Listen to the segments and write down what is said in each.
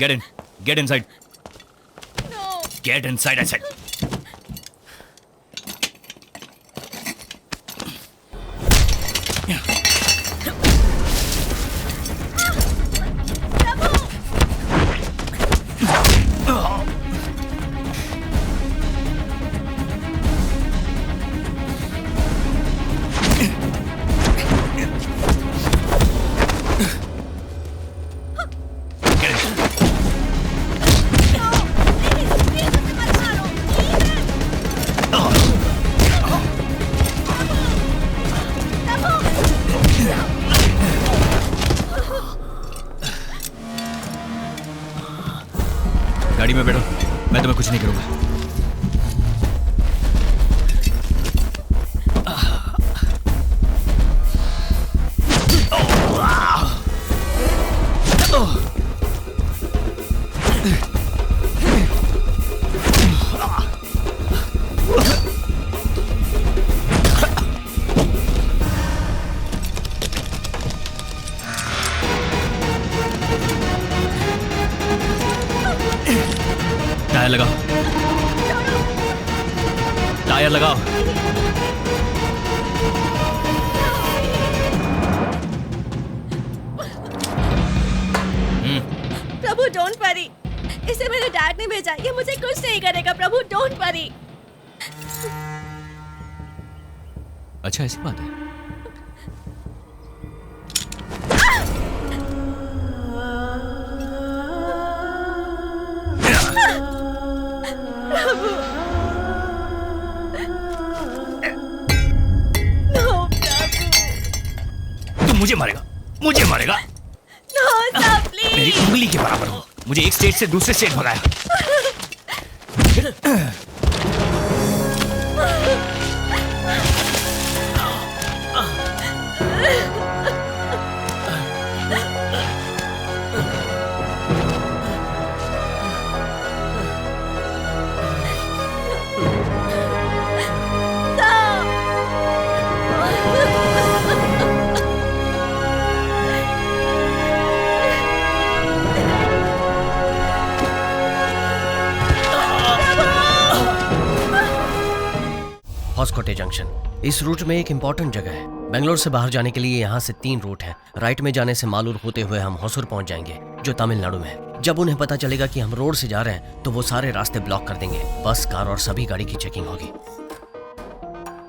Get in. Get inside. No. Get inside, I said. गाड़ी में बैठो, मैं तुम्हें कुछ नहीं करूंगा। टायर लगाओ, टायर लगाओ। प्रभु डोंट वरी, इसे मेरे डैड ने भेजा, ये मुझे कुछ नहीं करेगा। Prabhu don't worry. अच्छा ऐसी बात है। मुझे मारेगा, मुझे मारेगा। No sir please. मेरी उंगली के बराबर हो। मुझे एक स्टेट से दूसरे स्टेट भगाया। हॉस्कोटे जंक्शन इस रूट में एक इंपॉर्टेंट जगह है। बेंगलोर से बाहर जाने के लिए यहाँ से 3 रूट हैं। राइट में जाने से मालूर होते हुए हम होसुर पहुंच जाएंगे, जो तमिलनाडु में है। जब उन्हें पता चलेगा कि हम रोड से जा रहे हैं तो वो सारे रास्ते ब्लॉक कर देंगे। बस, कार और सभी गाड़ी की चेकिंग होगी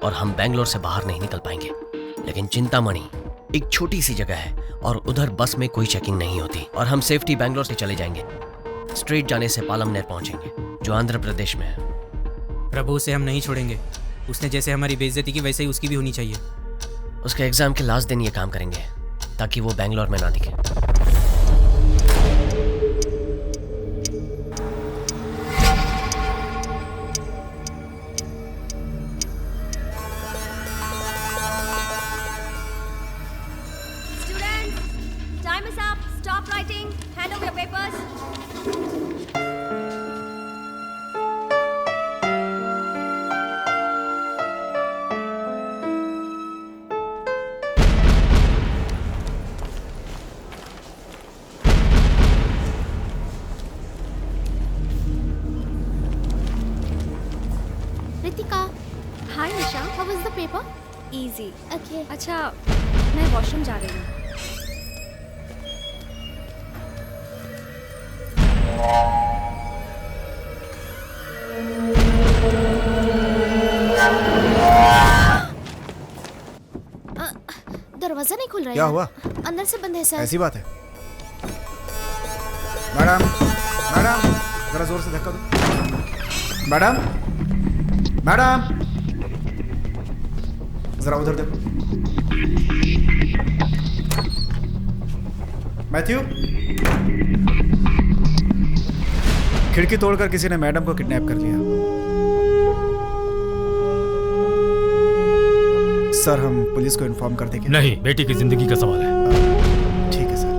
और हम बेंगलोर से बाहर नहीं निकल पाएंगे। लेकिन चिंतामणि एक छोटी सी जगह है और उधर बस में कोई चेकिंग नहीं होती और हम सेफ्टी बेंगलोर से चले जाएंगे। स्ट्रेट जाने से पालमनेर पहुंचेंगे, जो आंध्र प्रदेश में है। प्रभु, उसे हम नहीं छोड़ेंगे। उसने जैसे हमारी बेइज्जती की वैसे ही उसकी भी होनी चाहिए। उसके एग्जाम के लास्ट दिन ये काम करेंगे ताकि वो बेंगलोर में ना दिखे। Students, time is up. Stop writing. Hand over your papers. Ritika, Hi Nisha. how was the paper? Easy. Okay. अच्छा, मैं वॉशरूम जा रही हूँ। दरवाजा नहीं खुल रहा है। क्या हुआ? अंदर से बंद है सर। ऐसी बात है। मैडम, मैडम, जरा जोर से धक्का दो। मैडम, मैडम, जरा उधर देखो। मैथ्यू, खिड़की तोड़कर किसी ने मैडम को किडनैप कर लिया। सर, हम पुलिस को इन्फॉर्म कर देंगे। नहीं, बेटी की जिंदगी का सवाल है। ठीक है सर।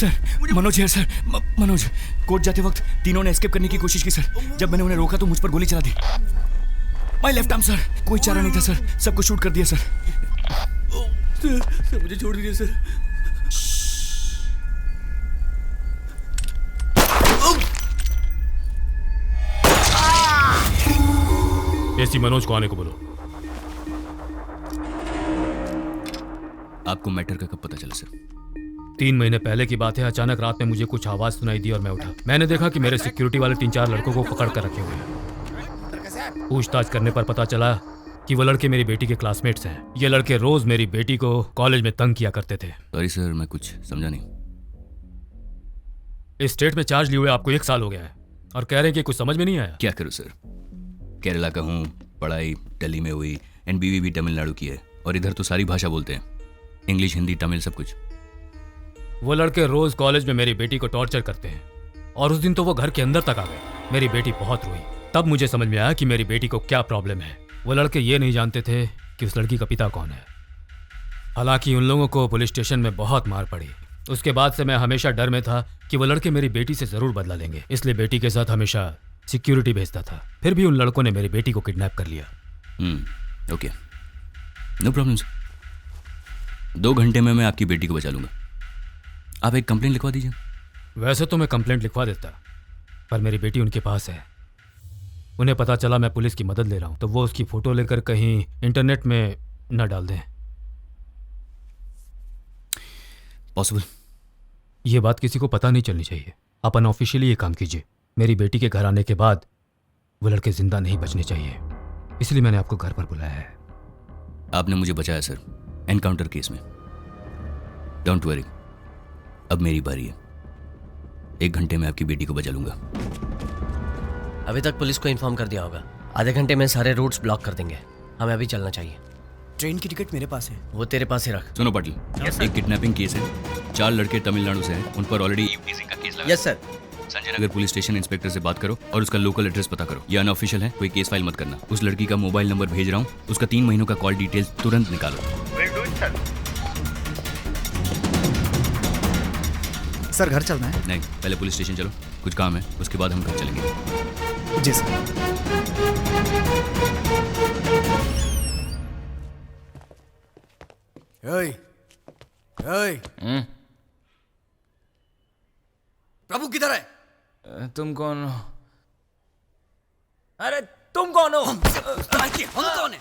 सर मनोज है सर। मनोज, कोर्ट जाते वक्त तीनों ने एस्केप करने की कोशिश की सर। जब मैंने उन्हें रोका तो मुझ पर गोली चला दी। My left arm sir. कोई चारा नहीं था सर, सबको शूट कर दिया सर। सर मुझे छोड़ दीजिए सर। एसी मनोज को आने को बोलो। आपको मैटर का कब पता चला सर? 3 महीने पहले की बात है। अचानक रात में मुझे कुछ आवाज सुनाई दी और मैं उठा। मैंने देखा कि मेरे सिक्योरिटी वाले 3-4 लड़कों को पकड़ कर रखे हुए हैं। पूछताछ करने पर पता चला कि वो लड़के मेरी बेटी के क्लासमेट्स हैं। ये लड़के रोज मेरी बेटी को कॉलेज में तंग किया करते थे। सॉरी सर, मैं कुछ समझा नहीं। इस स्टेट में चार्ज लिए हुए आपको 1 साल हो गया है और कह रहे हैं कि कुछ समझ में नहीं आया। क्या करूँ सर, केरला का हूँ, पढ़ाई दिल्ली में हुई, एंड बीवी भी तमिलनाडु की है, और इधर तो सारी भाषा बोलते हैं, इंग्लिश, हिंदी, तमिल, सब कुछ। वो लड़के रोज कॉलेज में मेरी बेटी को टॉर्चर करते हैं और उस दिन तो वो घर के अंदर तक आ गए। मेरी बेटी बहुत रोई। तब मुझे समझ में आया कि मेरी बेटी को क्या प्रॉब्लम है। वो लड़के ये नहीं जानते थे कि उस लड़की का पिता कौन है। हालांकि उन लोगों को पुलिस स्टेशन में बहुत मार पड़ी। उसके बाद से मैं हमेशा डर में था कि वो लड़के मेरी बेटी से जरूर बदला लेंगे, इसलिए बेटी के साथ हमेशा सिक्योरिटी भेजता था। फिर भी उन लड़कों ने मेरी बेटी को किडनैप कर लिया। Okay, no problem sir. 2 घंटे में मैं आपकी बेटी को बचा लूंगा। आप एक कंप्लेंट लिखवा दीजिए। वैसे तो मैं कंप्लेंट लिखवा देता, पर मेरी बेटी उनके पास है। उन्हें पता चला मैं पुलिस की मदद ले रहा हूं तो वो उसकी फोटो लेकर कहीं इंटरनेट में न डाल दें। पॉसिबल? ये बात किसी को पता नहीं चलनी चाहिए। आप अनऑफिशियली ये काम कीजिए। मेरी बेटी के घर आने के बाद वो लड़के जिंदा नहीं बचने चाहिए, इसलिए मैंने आपको घर पर बुलाया है। आपने मुझे बचाया सर, एनकाउंटर केस में। डोंट वरी, अब मेरी बारी है। 1 घंटे में आपकी बेटी को बचा लूंगा। अभी तक पुलिस को इन्फॉर्म कर दिया होगा। आधे घंटे में सारे रूट्स ब्लॉक कर देंगे। हमें अभी चलना चाहिए। ट्रेन की टिकट मेरे पास है। वो तेरे पास ही रख। सुनो पाटिल, एक किडनैपिंग केस है। 4 लड़के तमिलनाडु से हैं, उन पर ऑलरेडी ईवटीजिंग का केस लगा। Yes sir. Sanjay Nagar police station inspector से बात करो और उसका लोकल एड्रेस पता करो। ये अनऑफिशियल है, कोई केस फाइल मत करना। उस लड़की का मोबाइल नंबर भेज रहा हूँ, उसका 3 महीनों का कॉल डिटेल्स तुरंत निकालो। सर घर चलना है? नहीं, पहले पुलिस स्टेशन चलो, कुछ काम है, उसके बाद हम घर चलेंगे। जी सर। प्रभु किधर है? तुम कौन हो? अरे तुम कौन हो? हम कौन है?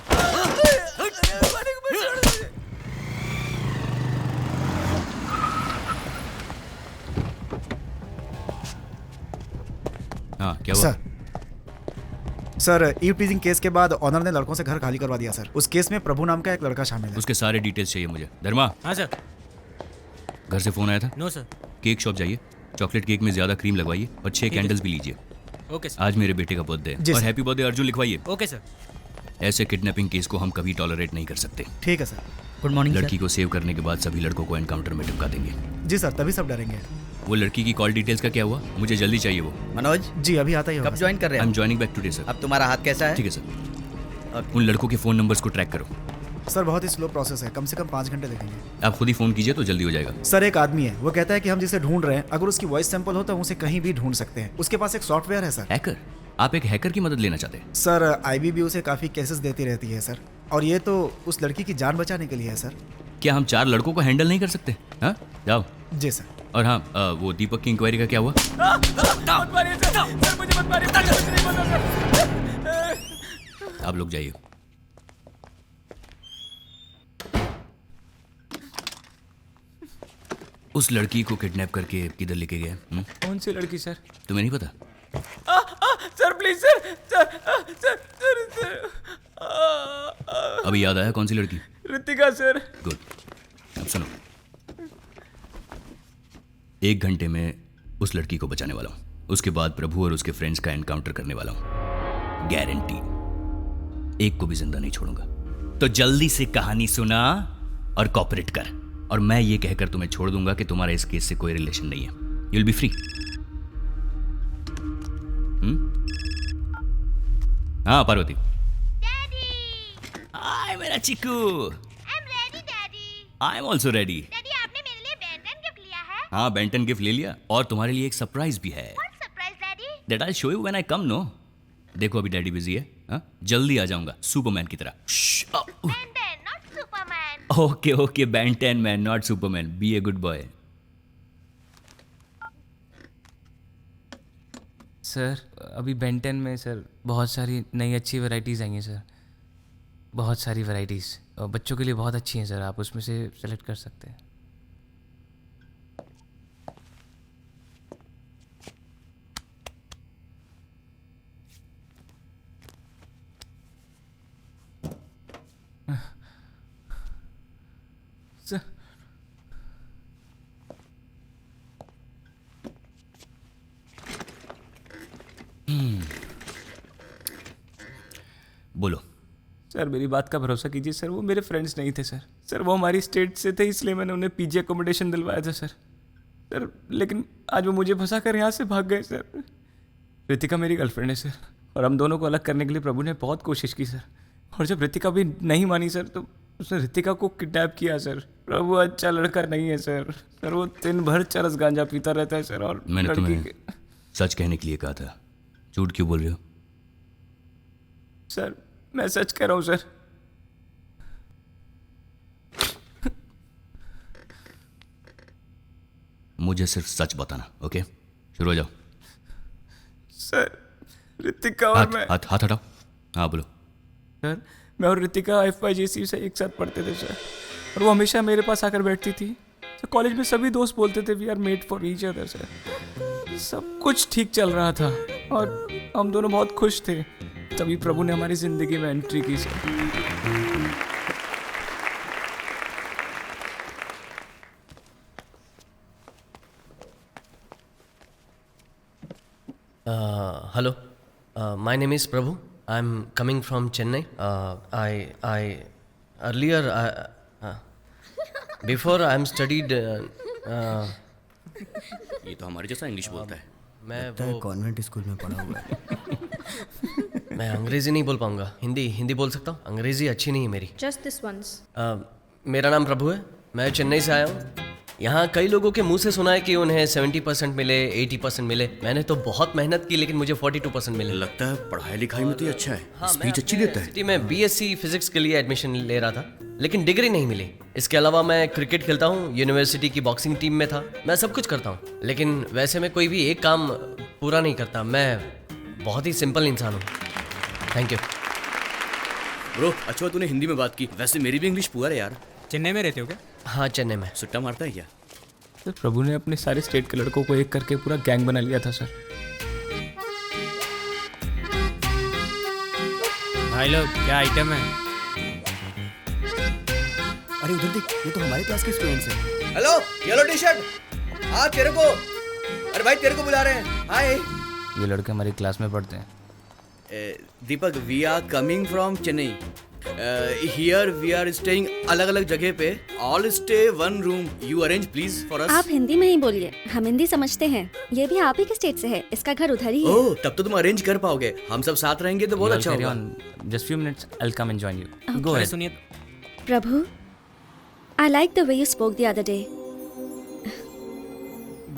हाँ, क्या हुआ? सर ईव टीजिंग केस के बाद ऑनर ने लड़कों से घर खाली करवा दिया सर। उस केस में प्रभु नाम का एक लड़का शामिल है। उसके सारे डिटेल्स चाहिए मुझे। धर्मा, हाँ सर। घर से फोन आया था? No sir. केक शॉप जाइए, चॉकलेट केक में ज्यादा क्रीम लगवाइए और 6 कैंडल्स भी लीजिए। Okay sir. आज मेरे बेटे का बर्थडे है और हैप्पी बर्थडे अर्जुन लिखवाइए। Okay sir. ऐसे किडनैपिंग केस को हम कभी टॉलरेट नहीं कर सकते। ठीक है सर। गुड मॉर्निंग लड़की को सेव करने के बाद सभी लड़कों को एनकाउंटर में टिपका देंगे। जी सर, तभी सब डरेंगे। वो लड़की की कॉल डिटेल्स का क्या हुआ? मुझे जल्दी चाहिए वो। मनोज जी अभी आता ही होगा। कब ज्वाइन कर रहे आई हैं? Am joining back today sir. अब तुम्हारा हाथ कैसा है? ठीक है सर। उन लड़कों के फोन नंबर्स को ट्रैक करो। सर बहुत ही स्लो प्रोसेस है, कम से कम 5 घंटे लगेंगे। आप खुद ही फोन कीजिए तो जल्दी हो जाएगा। सर एक आदमी है, वो कहता है कि हम जिसे ढूंढ रहे हैं अगर उसकी वॉइस सैंपल हो तो हम उसे कहीं भी ढूंढ सकते हैं। उसके पास एक सॉफ्टवेयर है सर। हैकर? आप एक हैकर की मदद लेना चाहते हैं? सर आईबीबी उसे काफी केसेस देती रहती है सर, और ये तो उस लड़की की जान बचाने के लिए है सर। क्या हम 4 लड़कों को हैंडल नहीं कर सकते? हाँ, जाओ। जी सर। और हाँ, वो दीपक की इंक्वायरी का क्या हुआ? आप लोग जाइए। उस लड़की को किडनैप करके किधर लेके गए? कौन सी लड़की सर? तुम्हें नहीं पता? Sir please sir. अभी याद आया कौन सी लड़की? ऋतिका सर। गुड। अब सुनो, 1 घंटे में उस लड़की को बचाने वाला हूं। उसके बाद प्रभु और उसके फ्रेंड्स का एनकाउंटर करने वाला हूं, गारंटी। एक को भी जिंदा नहीं छोड़ूंगा। तो जल्दी से कहानी सुना और कॉपरेट कर, और मैं ये कहकर तुम्हें छोड़ दूंगा कि तुम्हारा इस केस से कोई रिलेशन नहीं है। You will be free. हाँ पार्वती। हाय मेरा chikoo. I'm ready, Daddy. I am also ready. Daddy, आपने मेरे लिए बैंगन गिफ्ट लिया है? हाँ बेंटन गिफ्ट ले लिया और तुम्हारे लिए एक सरप्राइज भी है. Surprise daddy. That I show you when I come. No देखो अभी डैडी बिजी है. हाँ जल्दी आ जाऊंगा सुपरमैन की तरह. Ben Ten not Superman. Okay okay Ben Ten man not Superman. Be a good boy. Sir अभी बेंटन में सर बहुत सारी नई अच्छी वैरायटीज़ आई हैं सर. बहुत सारी वैरायटीज़ और बच्चों के लिए बहुत अच्छी हैं सर. आप उसमें से सेलेक्ट कर सकते हैं. सर बोलो. सर मेरी बात का भरोसा कीजिए सर. वो मेरे फ्रेंड्स नहीं थे सर. सर वो हमारी स्टेट से थे इसलिए मैंने उन्हें पीजी अकोमोडेशन दिलवाया था सर. सर लेकिन आज वो मुझे फंसा कर यहाँ से भाग गए सर. रितिका मेरी गर्लफ्रेंड है सर और हम दोनों को अलग करने के लिए प्रभु ने बहुत कोशिश की सर. और जब रितिका भी नहीं मानी सर तो उसने रितिका को किडनैप किया सर. प्रभु अच्छा लड़का नहीं है सर. सर वो दिन भर चरस गांजा पीता रहता है सर. और मैंने लड़की तुम्हें के- सच कहने के लिए कहा था. झूठ क्यों बोल रहे हो? सर मैं सच कह रहा हूँ सर. मुझे सिर्फ सच बताना. ओके शुरू हो जाओ. सर रितिका और हाथ मैं हाथ हाथ हटाओ. हाँ बोलो. सर मैं और रितिका FYJC से एक साथ पढ़ते थे सर. और वो हमेशा मेरे पास आकर बैठती थी. सर कॉलेज में सभी दोस्त बोलते थे we are made for each other sir. सब कुछ ठीक चल रहा था और हम दोनों बहुत खुश थे. तभी प्रभु ने हमारी जिंदगी में एंट्री की sir. Hello, my name is Prabhu. I'm coming from Chennai. I earlier before I'm studied. ये तो हमारे जैसा इंग्लिश बोलता है. मैं वो कॉन्वेंट स्कूल में पढ़ा हुआ है. मैं अंग्रेजी नहीं बोल पाऊंगा. हिंदी बोल सकता हूँ. अंग्रेजी अच्छी नहीं है मेरी. Just this once. मेरा नाम प्रभु है. मैं चेन्नई से आया हूँ. यहाँ कई लोगों के मुंह से सुना है कि उन्हें 70% मिले, 80% मिले. मैंने तो बहुत मेहनत की लेकिन मुझे 42% मिले. लगता है पढ़ाई लिखाई में तो ये अच्छा है. हाँ, स्पीच मैं अच्छी अपने देता है. सिटी में BSc फिजिक्स के लिए एडमिशन ले रहा था लेकिन डिग्री नहीं मिली. इसके अलावा मैं क्रिकेट खेलता हूँ. यूनिवर्सिटी की बॉक्सिंग टीम में था. मैं सब कुछ करता हूँ लेकिन वैसे मैं कोई भी एक काम पूरा नहीं करता. मैं बहुत ही सिंपल इंसान हूँ. Thank you. ब्रो अच्छा तूने हिंदी में बात की. वैसे मेरी भी इंग्लिश पुअर है यार. चेन्नई में रहते हो क्या? हाँ चेन्नई में. सुट्टा मारता है क्या? सर प्रभु ने अपने सारे स्टेट के लड़कों को एक करके पूरा गैंग बना लिया था सर. भाई लोग क्या आइटम है? अरे उधर देख, ये तो हमारे क्लास के स्टूडेंट्स हैं. Hello yellow T shirt. हाँ तेरे को. अरे भाई तेरे को बुला रहे हैं. हाय ये लड़के हमारी क्लास में पढ़ते हैं. Deepak we are coming from Chennai. Here we are staying अलग अलग जगह पे. All stay one room. You arrange please for us. आप हिंदी में ही बोलिए, हम हिंदी समझते हैं. ये भी आप ही के स्टेट से है, इसका घर उधर ही है. ओह तब तो तुम अरेंज कर पाओगे. हम सब साथ रहेंगे तो बहुत अच्छा होगा. Just few minutes I will come and join you. Go अरे अहेड. सुनिए, प्रभु, I like the way you spoke the other day.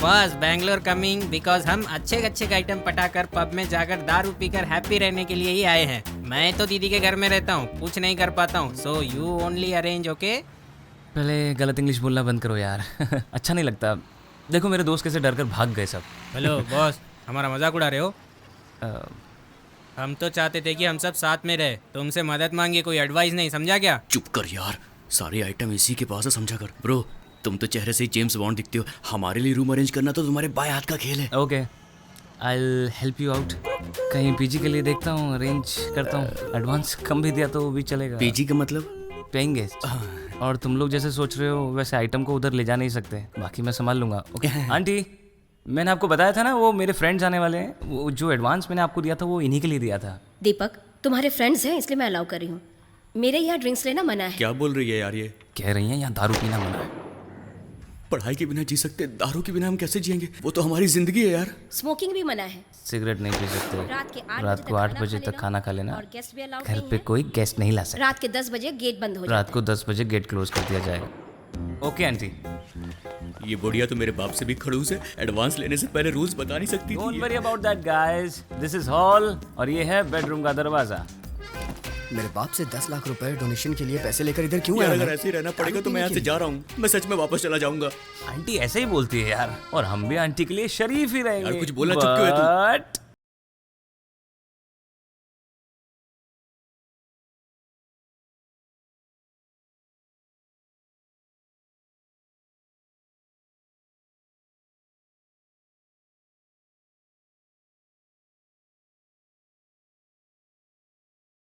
बस बैंगलोर कमिंग बिकॉज हम अच्छे अच्छे आइटम पटाकर पब में जाकर दारू पीकर हैप्पी रहने के लिए ही आए हैं. मैं तो दीदी के घर में रहता हूँ, कुछ नहीं कर पाता हूँ. So you only arrange. Okay पहले गलत इंग्लिश बोलना बंद करो यार. अच्छा नहीं लगता. देखो मेरे दोस्त कैसे डर कर भाग गए सब. हेलो बॉस, हमारा मजाक उड़ा रहे हो? हम तो चाहते थे कि हम सब साथ में रहे, तुमसे मदद मांगिए, कोई एडवाइस नहीं. समझा क्या? चुप कर यार. सारे आइटम इसी के पास है. समझा कर. ब्रो तुम तो चेहरे से ही जेम्स बॉन्ड दिखते हो. हमारे लिए रूम अरेंज करना तो तुम्हारे बाएं हाथ का खेल है. Okay I will help you out. कहीं पीजी के लिए देखता हूँ, अरेंज करता हूँ. एडवांस कम भी दिया तो भी चलेगा. पीजी का मतलब? Paying guest. और तुम लोग जैसे सोच रहे हो वैसे आइटम को उधर ले जा नहीं सकते. बाकी मैं संभाल लूंगा. ओके आंटी, मैंने आपको बताया था ना वो मेरे फ्रेंड्स आने वाले हैं. वो जो एडवांस मैंने आपको दिया था वो इन्हीं के लिए दिया था. दीपक, तुम्हारे फ्रेंड्स हैं इसलिए मैं अलाउ कर रही हूँ. मेरे यहाँ ड्रिंक्स लेना मना है. क्या बोल रही है यार ये? कह रही हैं यहाँ दारू पीना मना है. पढ़ाई के बिना जी सकते, दारू के बिना हम कैसे जिएंगे? वो तो हमारी जिंदगी है यार. स्मोकिंग भी मना है. सिगरेट नहीं पी सकते. रात को 8 बजे तक खाना खा लेना. और गेस्ट भी अलाउड घर नहीं पे है. कोई गेस्ट नहीं ला सकता. रात के 10 बजे गेट बंद हो रात जाता को 10 बजे गेट क्लोज कर दिया जाएगा. ओके आंटी, ये बुढ़िया तो मेरे बाप से भी खड़ूस है, एडवांस लेने से पहले रूल्स बता नहीं सकती डोंट थी। Worry about that guys, this is hall और ये है बेडरूम का दरवाजा। मेरे बाप से 10 लाख रुपए डोनेशन के लिए पैसे लेकर इधर क्यों यार आया? अगर ऐसे ही रहना पड़ेगा तो मैं यहाँ से जा रहा हूँ। मैं सच में वापस चला जाऊंगा। आंटी ऐसे ही बोलती है यार, और हम भी आंटी के लिए शरीफ ही रहेंगे। यार कुछ बोलना चुप क्यों है तू? But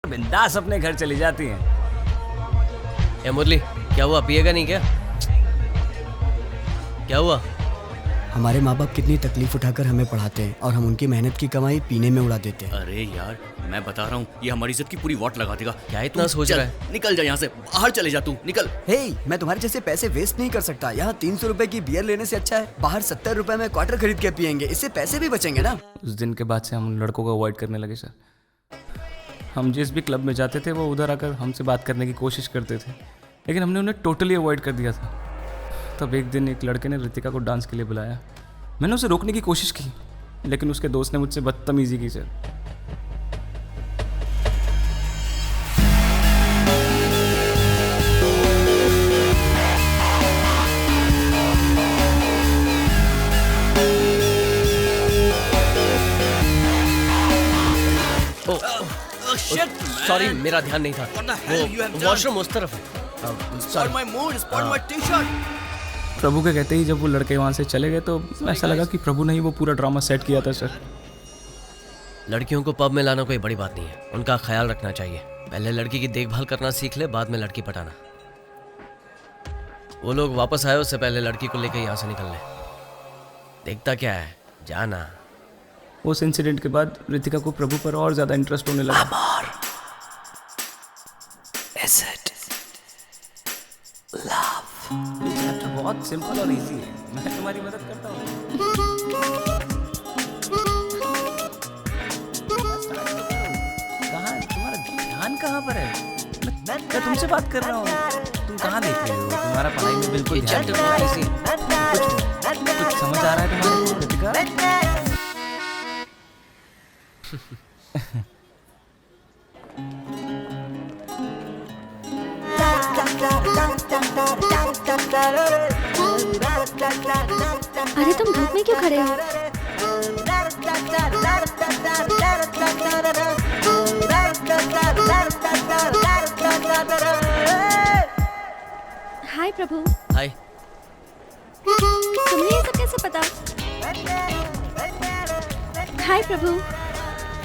बिंदास अपने घर चली जाती हैं। ए मुरली, क्या हुआ? पिएगा नहीं क्या? क्या हुआ? हमारे माँ बाप कितनी तकलीफ उठाकर हमें पढ़ाते हैं और हम उनकी मेहनत की कमाई पीने में उड़ा देते हैं। अरे यार मैं बता रहा हूँ, ये हमारी इज्जत की पूरी वॉट लगा देगा। क्या इतना सोच चल, रहा है? निकल जा यहाँ से, बाहर चले जा तू, निकल। हे, मैं तुम्हारे जैसे पैसे वेस्ट नहीं कर सकता। यहाँ 300 रुपए की बियर लेने से अच्छा है बाहर 70 रुपए में क्वार्टर खरीद के पियेंगे, इससे पैसे भी बचेंगे ना। उस दिन के बाद से हम उन लड़कों को अवॉइड करने लगे सर। हम जिस भी क्लब में जाते थे वो उधर आकर हमसे बात करने की कोशिश करते थे, लेकिन हमने उन्हें टोटली अवॉइड कर दिया था। तब एक दिन एक लड़के ने रितिका को डांस के लिए बुलाया। मैंने उसे रोकने की कोशिश की, लेकिन उसके दोस्त ने मुझसे बदतमीजी की सर। सॉरी, मेरा ध्यान नहीं था। वो वॉशरूम उस तरफ है। प्रभु के कहते ही जब वो लड़के वहाँ से चले गए तो ऐसा लगा कि प्रभु ने ही वो पूरा ड्रामा सेट किया था सर। लड़कियों को पब में लाना कोई बड़ी बात नहीं है, उनका ख्याल रखना चाहिए। पहले लड़की की देखभाल करना सीख ले, बाद में लड़की पटाना। वो लोग वापस आए उससे पहले लड़की को लेकर यहाँ से निकल ले। देखता क्या है, जाना। उस इंसिडेंट के बाद रितिका को प्रभु पर और ज्यादा इंटरेस्ट होने लगा। चैप्टर बहुत सिंपल और इजी है, मैं तुम्हारी मदद करता हूँ। कहाँ तुम्हारा ध्यान कहाँ पर है? मैं तुमसे बात कर रहा हूँ, तुम कहाँ देख रहे हो? तुम्हारा पढ़ाई में बिल्कुल ध्यान नहीं है। कुछ समझ आ रहा है तुम्हारे को रितिका? अरे तुम धूप में क्यों खड़े हो? हाय प्रभु। हाय। तुम्हें ये सब कैसे पता? Hi Prabhu.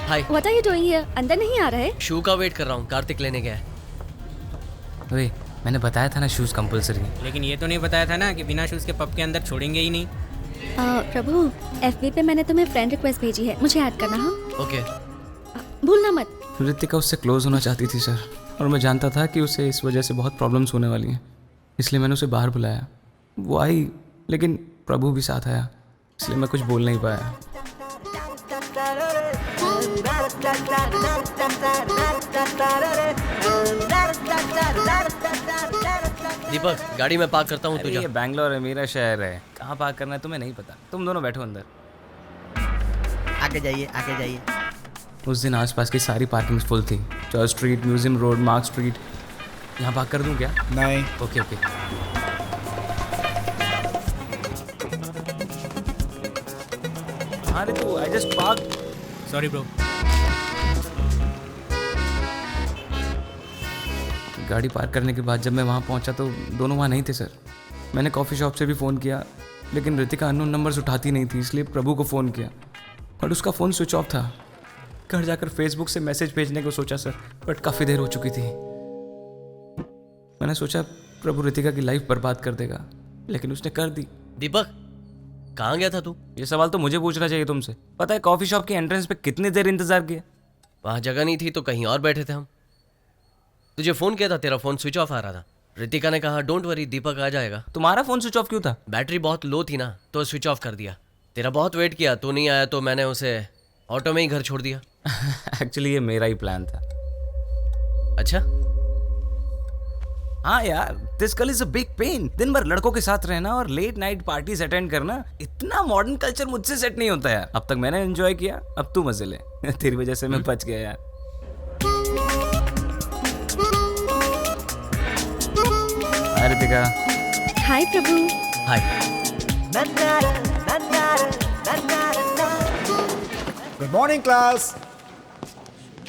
Hi. What are you doing here? अंदर नहीं आ रहे? शू का वेट कर रहा हूँ, कार्तिक लेने गया है। ओए, मैंने बताया था ना शूज कंपलसरी। लेकिन ये तो नहीं बताया था ना कि बिना शूज के पब के अंदर छोड़ेंगे ही नहीं। प्रभु, FB पे मैंने तुम्हें फ्रेंड रिक्वेस्ट भेजी है, मुझे ऐड करना। हाँ ओके। भूलना मत। रितिका उससे क्लोज होना चाहती थी सर, और मैं जानता था कि उसे इस वजह से बहुत प्रॉब्लम्स होने वाली हैं, इसलिए मैंने उसे बाहर बुलाया। वो आई, लेकिन प्रभु भी साथ आया, इसलिए मैं कुछ बोल नहीं पाया। दीपक, गाड़ी में पार्क करता हूँ, तू जा। ये बैंगलोर है, मेरा शहर है, कहाँ पार्क करना है तुम्हें नहीं पता। तुम दोनों बैठो अंदर। आगे जाइए, आगे जाइए। उस दिन आसपास की सारी पार्किंग्स फुल थी। Church street, museum road, mark street. यहाँ पार्क कर दूँ क्या? नहीं। Okay okay. अरे तो I just park. Sorry bro. गाड़ी पार्क करने के बाद जब मैं वहाँ पहुँचा तो दोनों वहाँ नहीं थे सर। मैंने कॉफ़ी शॉप से भी फ़ोन किया, लेकिन रितिका अननोन नंबर्स उठाती नहीं थी, इसलिए प्रभु को फ़ोन किया, बट उसका फ़ोन स्विच ऑफ था। घर जाकर फेसबुक से मैसेज भेजने को सोचा सर, बट काफ़ी देर हो चुकी थी। मैंने सोचा प्रभु रितिका की लाइफ बर्बाद कर देगा, लेकिन उसने कर दी। दीपक, कहाँ गया था तू? ये सवाल तो मुझे पूछना चाहिए तुमसे। पता है कॉफ़ी शॉप की एंट्रेंस पे कितनी देर इंतज़ार किया? वहाँ जगह नहीं थी तो कहीं और बैठे थे हम। तुझे फ़ोन किया था, तेरा फ़ोन स्विच ऑफ आ रहा था। रितिका ने कहा डोंट वरी, दीपक आ जाएगा। तुम्हारा फ़ोन स्विच ऑफ क्यों था? बैटरी बहुत लो थी ना, तो स्विच ऑफ कर दिया। तेरा बहुत वेट किया, तू नहीं आया तो मैंने उसे ऑटो में ही घर छोड़ दिया। एक्चुअली ये मेरा ही प्लान था। अच्छा, हाँ यार, this girl is a big pain. दिन भर लड़कों के साथ रहना और लेट नाइट पार्टीज अटेंड करना, इतना मॉडर्न कल्चर मुझसे सेट नहीं होता यार। अब तक मैंने एंजॉय किया, अब तू मजे ले। तेरी वजह से मैं बच गया यार। Hi Ritika. Hi Prabhu. Hi. Good morning class.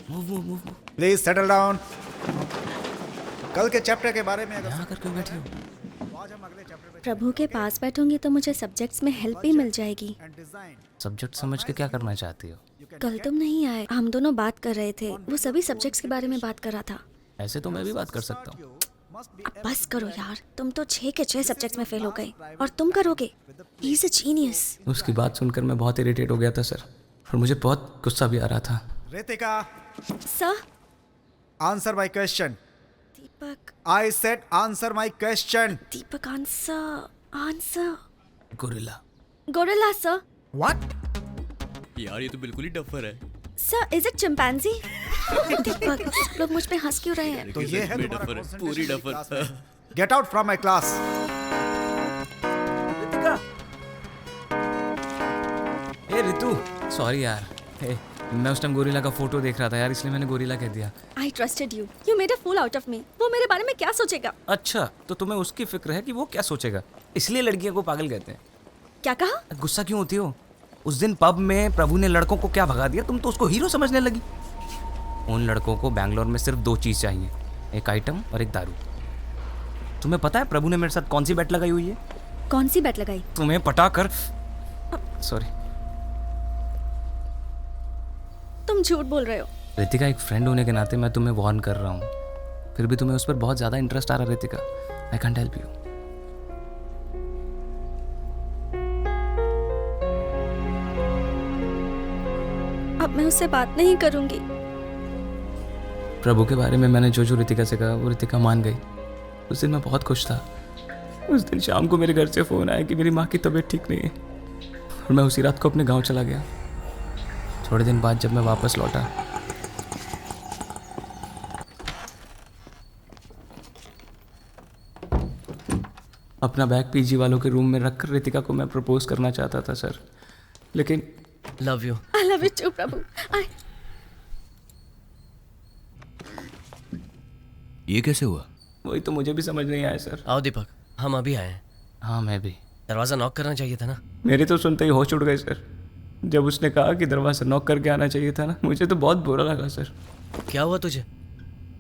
Please settle down. कल के चैप्टर के बारे में अगर यहाँ करके बैठी हो। प्रभु के पास बैठूंगी तो मुझे सब्जेक्ट्स में हेल्प भी मिल जाएगी। सब्जेक्ट समझ के क्या करना चाहती हो? कल तुम नहीं आए, हम दोनों बात कर रहे थे, वो सभी सब्जेक्ट्स के बारे में बात कर रहा था। ऐसे तो मैं भी बात कर सकता हूँ। अब बस करो यार, तुम तो 6 के 6 सब्जेक्ट्स में फेल हो गए और तुम करोगे। He is a genius. उसकी बात सुनकर मैं बहुत इरिटेट हो गया था सर, और मुझे बहुत गुस्सा भी आ रहा था। Ritika, sir. Answer my question. Deepak. I said answer my question. Deepak answer. Gorilla. Gorilla sir. What? यार ये तो बिल्कुल ही डफर है। Sir is it chimpanzee? Deepak, सब लोग मुझ पे हंस क्यों रहे हैं? तो ये है डफर है, पूरी duffer. Get out from my class. Ritika. A Ritu, sorry यार। ए, मैं उस टाइम गोरिल्ला का फोटो देख रहा था यार, इसलिए मैंने गोरिल्ला कह दिया। I trusted you. You made a fool out of me. वो मेरे बारे में क्या सोचेगा? अच्छा, तो तुम्हें उसकी फिक्र है कि वो क्या सोचेगा, इसलिए लड़कियों को पागल कहते हैं। क्या कहा? गुस्सा क्यों होती हो? उस दिन पब में प्रभु ने लड़कों को क्या भगा दिया, तुम तो उसको हीरो समझने लगी। उन लड़कों को बैंगलोर में सिर्फ 2 चीज चाहिए, एक आइटम और एक दारू। तुम्हें पता है प्रभु ने मेरे साथ कौन सी बेट लगाई हुई है? कौन सी बेट लगाई? तुम्हें पटाकर। सॉरी। तुम झूठ बोल रहे हो। रितिका, एक फ्रेंड होने के नाते मैं तुम्हें वार्न कर रहा हूँ, फिर भी तुम्हें उस पर बहुत ज्यादा इंटरेस्ट आ रहा है Ritika. I can't help you. अब मैं उससे बात नहीं करूंगी। प्रभु के बारे में मैंने जो रितिका से कहा वो रितिका मान गई। उस दिन मैं बहुत खुश था। उस दिन शाम को मेरे घर से फोन आया कि मेरी माँ की तबीयत ठीक नहीं है, और मैं उसी रात को अपने गांव चला गया। थोड़े दिन बाद जब मैं वापस लौटा, अपना बैग पीजी वालों के रूम में रखकर रितिका को मैं प्रपोज करना चाहता था सर, लेकिन love you. I love you too, प्रभु। ये कैसे हुआ? वही तो मुझे भी समझ नहीं आया सर। आओ दीपक, हम अभी आए हैं। हाँ मैं भी। दरवाज़ा नॉक करना चाहिए था ना। मेरे तो सुनते ही होश उड़ गए सर। जब उसने कहा कि दरवाज़ा नॉक करके आना चाहिए था ना, मुझे तो बहुत बुरा लगा सर। क्या हुआ तुझे?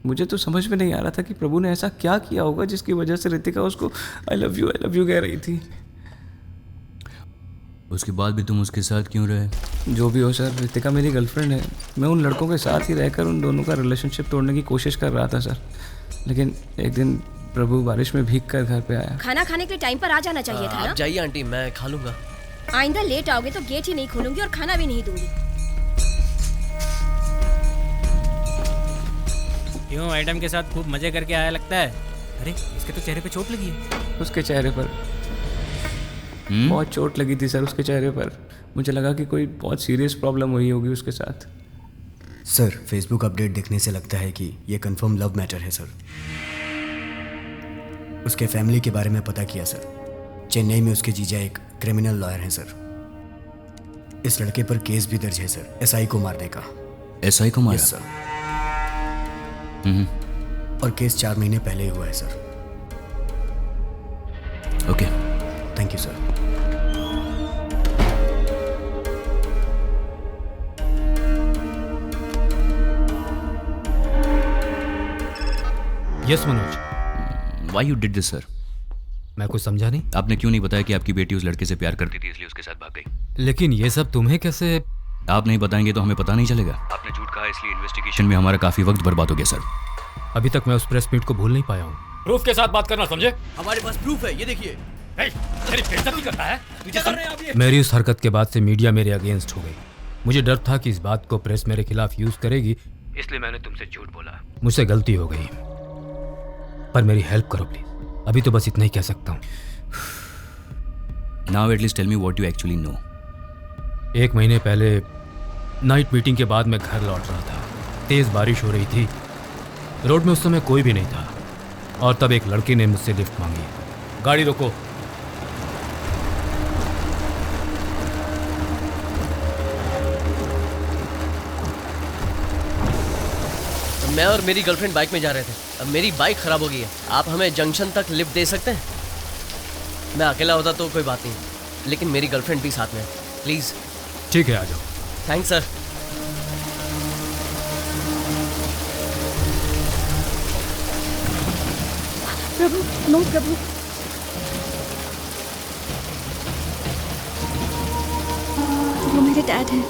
मुझे तो समझ में नहीं आ रहा था कि प्रभु ने ऐसा क्या किया होगा जिसकी वजह से रितिका उसको आई लव यू कह रही थी। उसके बाद भी तुम उसके साथ क्यों रहे? जो भी हो सर, रितिका मेरी गर्लफ्रेंड है। मैं उन लड़कों के साथ ही रहकर उन दोनों का रिलेशनशिप तोड़ने की कोशिश कर रहा था सर, लेकिन एक दिन प्रभु बारिश में भीग कर घर पे आया। खाना खाने के लिए टाइम पर आ जाना चाहिए था ना। आप जाइए आंटी, मैं खा लूंगा। आइंदा लेट आओगे तो गेट ही नहीं खोलूंगी और खाना भी नहीं दूंगी। क्यों, आइटम के साथ खूब मजे करके आया लगता है। अरे इसके तो चेहरे पे चोट लगी है। उसके चेहरे पर बहुत चोट लगी थी सर, उसके चेहरे पर। मुझे लगा कि कोई बहुत सीरियस प्रॉब्लम हुई होगी उसके साथ। सर, फेसबुक अपडेट देखने से लगता है कि ये कंफर्म लव मैटर है सर। उसके फैमिली के बारे में पता किया सर। चेन्नई में उसके जीजा एक क्रिमिनल लॉयर हैं सर। इस लड़के पर केस भी दर्ज है सर, एसआई को मारने का। एसआई को मारा? Yes sir. और केस 4 महीने पहले ही हुआ है sir. Okay, thank you sir. Yes Manoj. Why you did this sir? मैं कुछ समझा नहीं। आपने क्यों नहीं बताया कि आपकी बेटी उस लड़के से प्यार करती थी इसलिए उसके साथ भाग गई? लेकिन ये सब तुम्हें कैसे? आप नहीं बताएंगे तो हमें पता नहीं चलेगा। आपने झूठ कहा इसलिए इन्वेस्टिगेशन में हमारा काफी वक्त बर्बाद हो गया सर। अभी तक मैं उस प्रेस मीट को भूल नहीं पाया हूँ। प्रूफ के साथ बात करना, समझे? हमारे पास प्रूफ है, ये देखिए। मेरी उस हरकत के बाद से मीडिया मेरे अगेंस्ट हो गई। मुझे डर था कि इस बात को प्रेस मेरे खिलाफ यूज करेगी, इसलिए मैंने तुमसे झूठ बोला। मुझसे गलती हो गई, पर मेरी हेल्प करो प्लीज। अभी तो बस इतना ही कह सकता हूँ। Now at least tell me what you actually know. 1 महीने पहले नाइट मीटिंग के बाद मैं घर लौट रहा था। तेज बारिश हो रही थी। रोड में उस समय कोई भी नहीं था। और तब एक लड़की ने मुझसे लिफ्ट मांगी। गाड़ी रोको। मैं और मेरी गर्लफ्रेंड बाइक में जा रहे थे। अब मेरी बाइक खराब हो गई है। आप हमें जंक्शन तक लिफ्ट दे सकते हैं? मैं अकेला होता तो कोई बात नहीं, लेकिन मेरी गर्लफ्रेंड भी साथ में है। प्लीज़। ठीक है, आ जाओ। Thanks sir. Prabhu, no Prabhu. वो मेरे डैड हैं।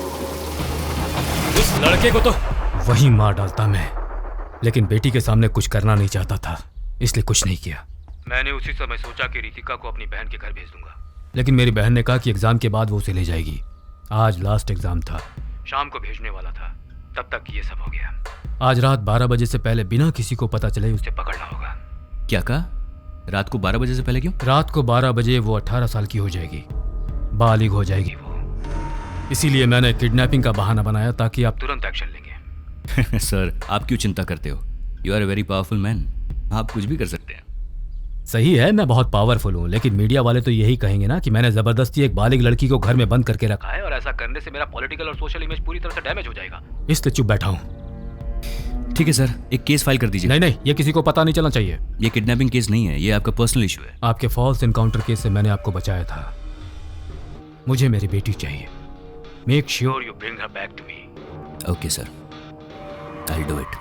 उस लड़के को तो वही मार डालता मैं, लेकिन बेटी के सामने कुछ करना नहीं चाहता था, इसलिए कुछ नहीं किया। मैंने उसी समय सोचा कि रितिका को अपनी बहन के घर भेज दूंगा, लेकिन मेरी बहन ने कहा कि एग्जाम के बाद वो उसे ले जाएगी। आज लास्ट एग्जाम था, शाम को भेजने वाला था, तब तक ये सब हो गया। आज रात 12 बजे से पहले बिना किसी को पता चले उसे पकड़ना होगा। क्या कहा? रात को 12 बजे से पहले क्यों? रात को 12 बजे वो 18 साल की हो जाएगी, बालिग हो जाएगी वो। इसीलिए मैंने किडनैपिंग का बहाना बनाया ताकि आप तुरंत एक्शन लेंगे। सर, आप क्यों चिंता करते हो? You are a very powerful man, आप कुछ भी कर सकते हैं। सही है, मैं बहुत पावरफुल हूँ, लेकिन मीडिया वाले तो यही कहेंगे ना कि मैंने जबरदस्ती एक बालिग लड़की को घर में बंद करके रखा है और ऐसा करने से मेरा पॉलिटिकल और सोशल इमेज पूरी तरह से डैमेज हो जाएगा, इसलिए चुप बैठा हूँ। ठीक है सर, एक केस फाइल कर दीजिए। नहीं नहीं, ये किसी को पता नहीं चलना चाहिए। ये किडनैपिंग केस नहीं है, ये आपका पर्सनल इशू है। आपके फॉल्स एनकाउंटर केस से मैंने आपको बचाया था। मुझे मेरी बेटी चाहिए। Make sure you bring her back to me. Okay sir, I will do it.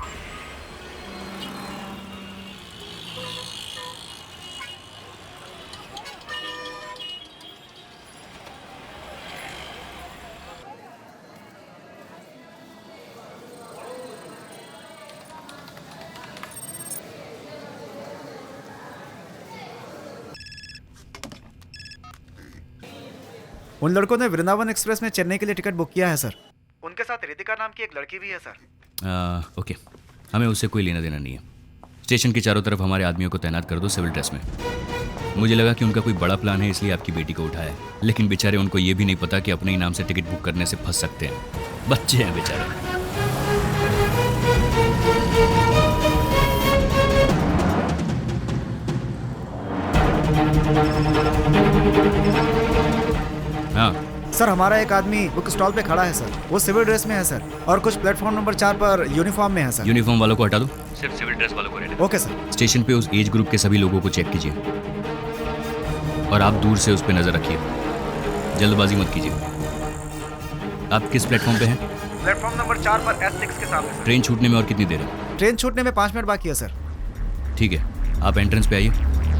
उन लड़कों ने वृंदावन एक्सप्रेस में चेन्नई के लिए टिकट बुक किया है सर। उनके साथ रितिका नाम की एक लड़की भी है सर। ओके, हमें उससे कोई लेना देना नहीं है। स्टेशन के चारों तरफ हमारे आदमियों को तैनात कर दो सिविल ड्रेस में। मुझे लगा कि उनका कोई बड़ा प्लान है, इसलिए आपकी बेटी को उठाया, लेकिन बेचारे उनको ये भी नहीं पता कि अपने ही नाम से टिकट बुक करने से फंस सकते हैं। बच्चे हैं बेचारे। हाँ सर, हमारा एक आदमी बुक स्टॉल पे खड़ा है सर। वो सिविल ड्रेस में है सर, और कुछ प्लेटफॉर्म नंबर 4 पर यूनिफॉर्म में है सर। यूनिफॉर्म वालों को हटा दो, सिर्फ सिविल ड्रेस वालों को रहने दो। Okay sir. स्टेशन पे उस एज ग्रुप के सभी लोगों को चेक कीजिए और आप दूर से उस पर नजर रखिए, जल्दबाजी मत कीजिए। आप किस प्लेटफॉर्म पे हैं? प्लेटफॉर्म नंबर 4 पर S6 के सामने सर। ट्रेन छूटने में और कितनी देर है? ट्रेन छूटने में 5 मिनट बाकी है सर। ठीक है, आप एंट्रेंस पे आइए,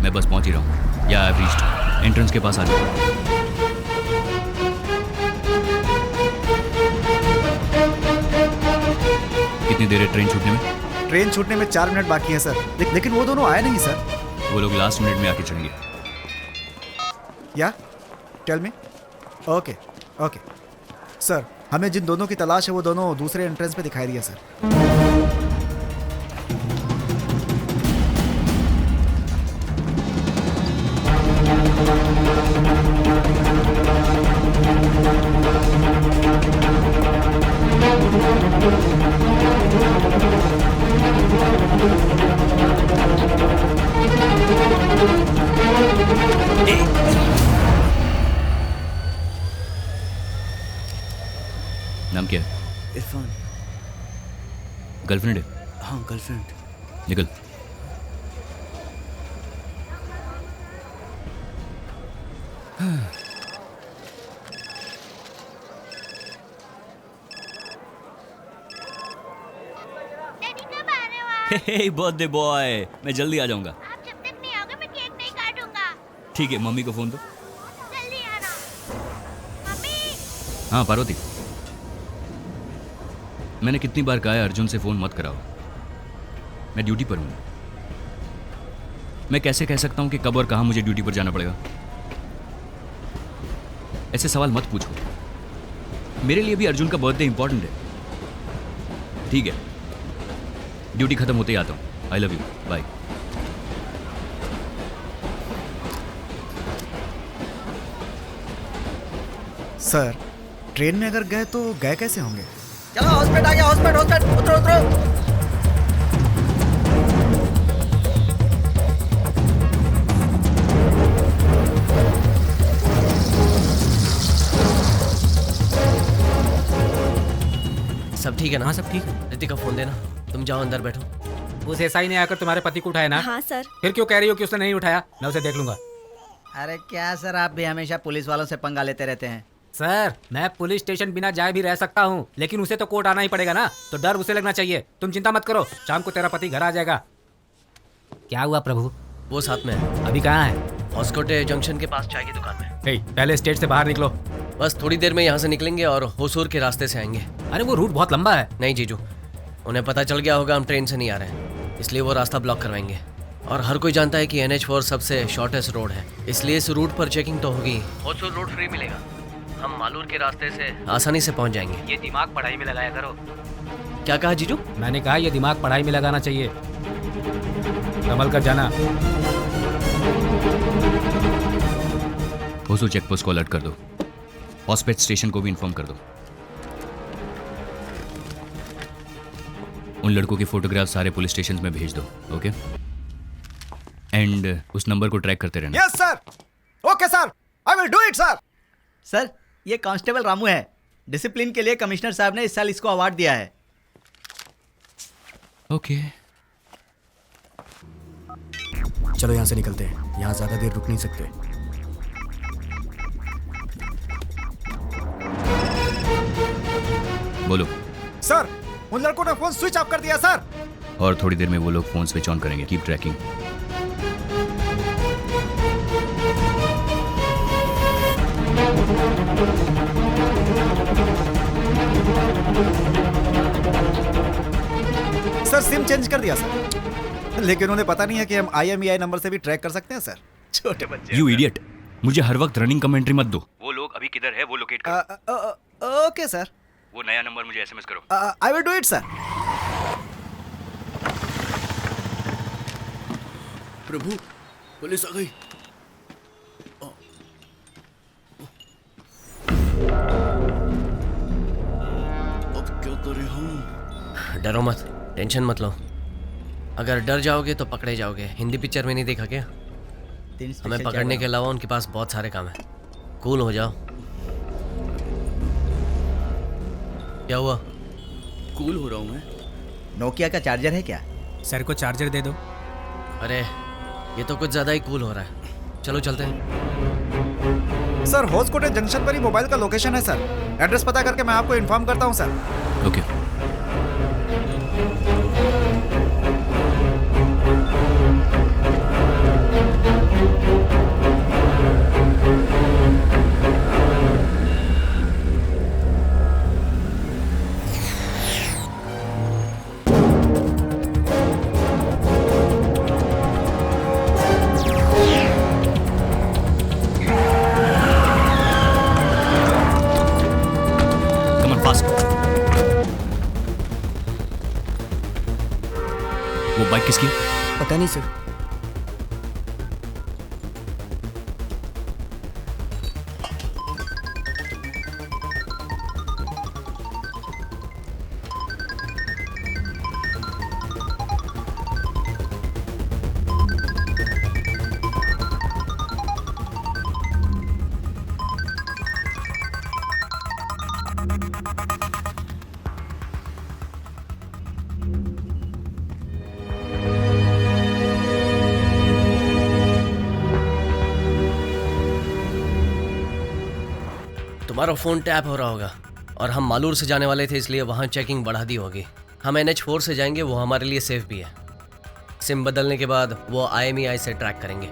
मैं बस पहुंच ही रहा हूँ। या आई रीच्ड। एंट्रेंस के पास आ जाओ। कितनी देर है ट्रेन छूटने में? ट्रेन छूटने में 4 मिनट बाकी है सर। लेकिन वो दोनों आए नहीं सर। वो लोग लास्ट मिनट में आके चढ़ेंगे। या tell me. Okay okay sir, हमें जिन दोनों की तलाश है वो दोनों दूसरे एंट्रेंस पे दिखाई दिया सर। नाम क्या है? इरफान। गर्लफ्रेंड है? हाँ, गर्लफ्रेंड। निकल। हे बर्थडे बॉय, मैं जल्दी आ जाऊंगा। आप जब तक नहीं आओगे मैं केक नहीं काटूंगा। ठीक है, मम्मी को फोन दो। जल्दी आना। मम्मी। हाँ पार्वती, मैंने कितनी बार कहा है अर्जुन से फोन मत कराओ, मैं ड्यूटी पर हूँ। मैं कैसे कह सकता हूँ कि कब और कहाँ मुझे ड्यूटी पर जाना पड़ेगा? ऐसे सवाल मत पूछो। मेरे लिए भी अर्जुन का बर्थडे इंपॉर्टेंट है। ठीक है, ड्यूटी खत्म होते ही आता हूँ। I love you, bye. Sir, train में अगर गए तो गए कैसे होंगे? चलो हॉस्पिटल आ गया, हॉस्पिटल उतरो उतरो। सब ठीक है ना? हाँ सब ठीक है। रितिका फोन देना, तुम जाओ अंदर बैठो। उस एसआई ने आकर तुम्हारे पति को उठाया ना? हाँ सर। फिर क्यों कह रही हो कि उसने नहीं उठाया? मैं उसे देख लूंगा। अरे क्या सर, आप भी हमेशा पुलिस वालों से पंगा लेते रहते हैं। सर मैं पुलिस स्टेशन बिना जाए भी रह सकता हूँ, लेकिन उसे तो कोर्ट आना ही पड़ेगा ना, तो डर उसे लगना चाहिए। तुम चिंता मत करो, शाम को तेरा पति घर आ जाएगा। क्या हुआ प्रभु? वो साथ में है। अभी कहाँ है? हॉस्कोटे जंक्शन के पास चाय की दुकान में। पहले स्टेट से बाहर निकलो। बस थोड़ी देर में यहाँ से निकलेंगे और होसूर के रास्ते से आएंगे। अरे वो रूट बहुत लंबा है। नहीं जीजू, उन्हें पता चल गया होगा हम ट्रेन से नहीं आ रहे हैं, इसलिए वो रास्ता ब्लॉक करवाएंगे। और हर कोई जानता है कि NH4 सबसे शॉर्टेस्ट रोड है, इसलिए इस रूट पर चेकिंग तो होगी। होसूर रोड फ्री मिलेगा, हम मालूर के रास्ते से आसानी से पहुंच जाएंगे। ये दिमाग पढ़ाई में लगाया करो। क्या कहा जीजू? मैंने कहा ये दिमाग पढ़ाई में लगाना चाहिए। संभल कर जाना। होसूर चेकपोस्ट को अलर्ट कर दो, हॉस्पिटल स्टेशन को भी इन्फॉर्म कर दो। उन लड़कों के फोटोग्राफ सारे पुलिस स्टेशन में भेज दो, ओके? एंड उस नंबर को ट्रैक करते रहना। Yes sir, okay sir, I will do it sir. Sir ये कांस्टेबल रामू है, डिसिप्लिन के लिए कमिश्नर साहब ने इस साल इसको अवार्ड दिया है। ओके चलो यहाँ से निकलते हैं, यहाँ ज़्यादा देर रुक नहीं सकते। बोलो। सर उन लड़कों ने फोन स्विच ऑफ कर दिया सर। और थोड़ी देर में वो लोग फोन स्विच ऑन करेंगे। Keep trekking. Sir SIM change कर दिया सर, लेकिन उन्हें पता नहीं है कि हम IMEI नंबर से भी ट्रैक कर सकते हैं सर। छोटे बच्चे। यू इडियट, मुझे हर वक्त रनिंग कमेंट्री मत दो। वो लोग अभी किधर है वो लोकेट करो। Okay sir. वो नया नंबर मुझे SMS करो। I will do it sir. Prabhu police आ गई। अब क्या करें हम? डरो मत, टेंशन मत लो। अगर डर जाओगे तो पकड़े जाओगे। हिंदी पिक्चर में नहीं देखा क्या? हमें पकड़ने के अलावा उनके पास बहुत सारे काम है। कूल हो जाओ। क्या हुआ? कूल हो रहा हूँ मैं। नोकिया का चार्जर है क्या? सर को चार्जर दे दो। अरे ये तो कुछ ज़्यादा ही कूल हो रहा है। चलो चलते हैं। सर होसकोटे जंक्शन पर ही मोबाइल का लोकेशन है सर। एड्रेस पता करके मैं आपको इन्फॉर्म करता हूँ सर। ओके। वो बाइक किसकी? पता नहीं सर। तुम्हारा फ़ोन टैप हो रहा होगा और हम मालूर से जाने वाले थे, इसलिए वहाँ चेकिंग बढ़ा दी होगी। हम NH4 से जाएंगे, वो हमारे लिए सेफ भी है। सिम बदलने के बाद वो IMEI से ट्रैक करेंगे,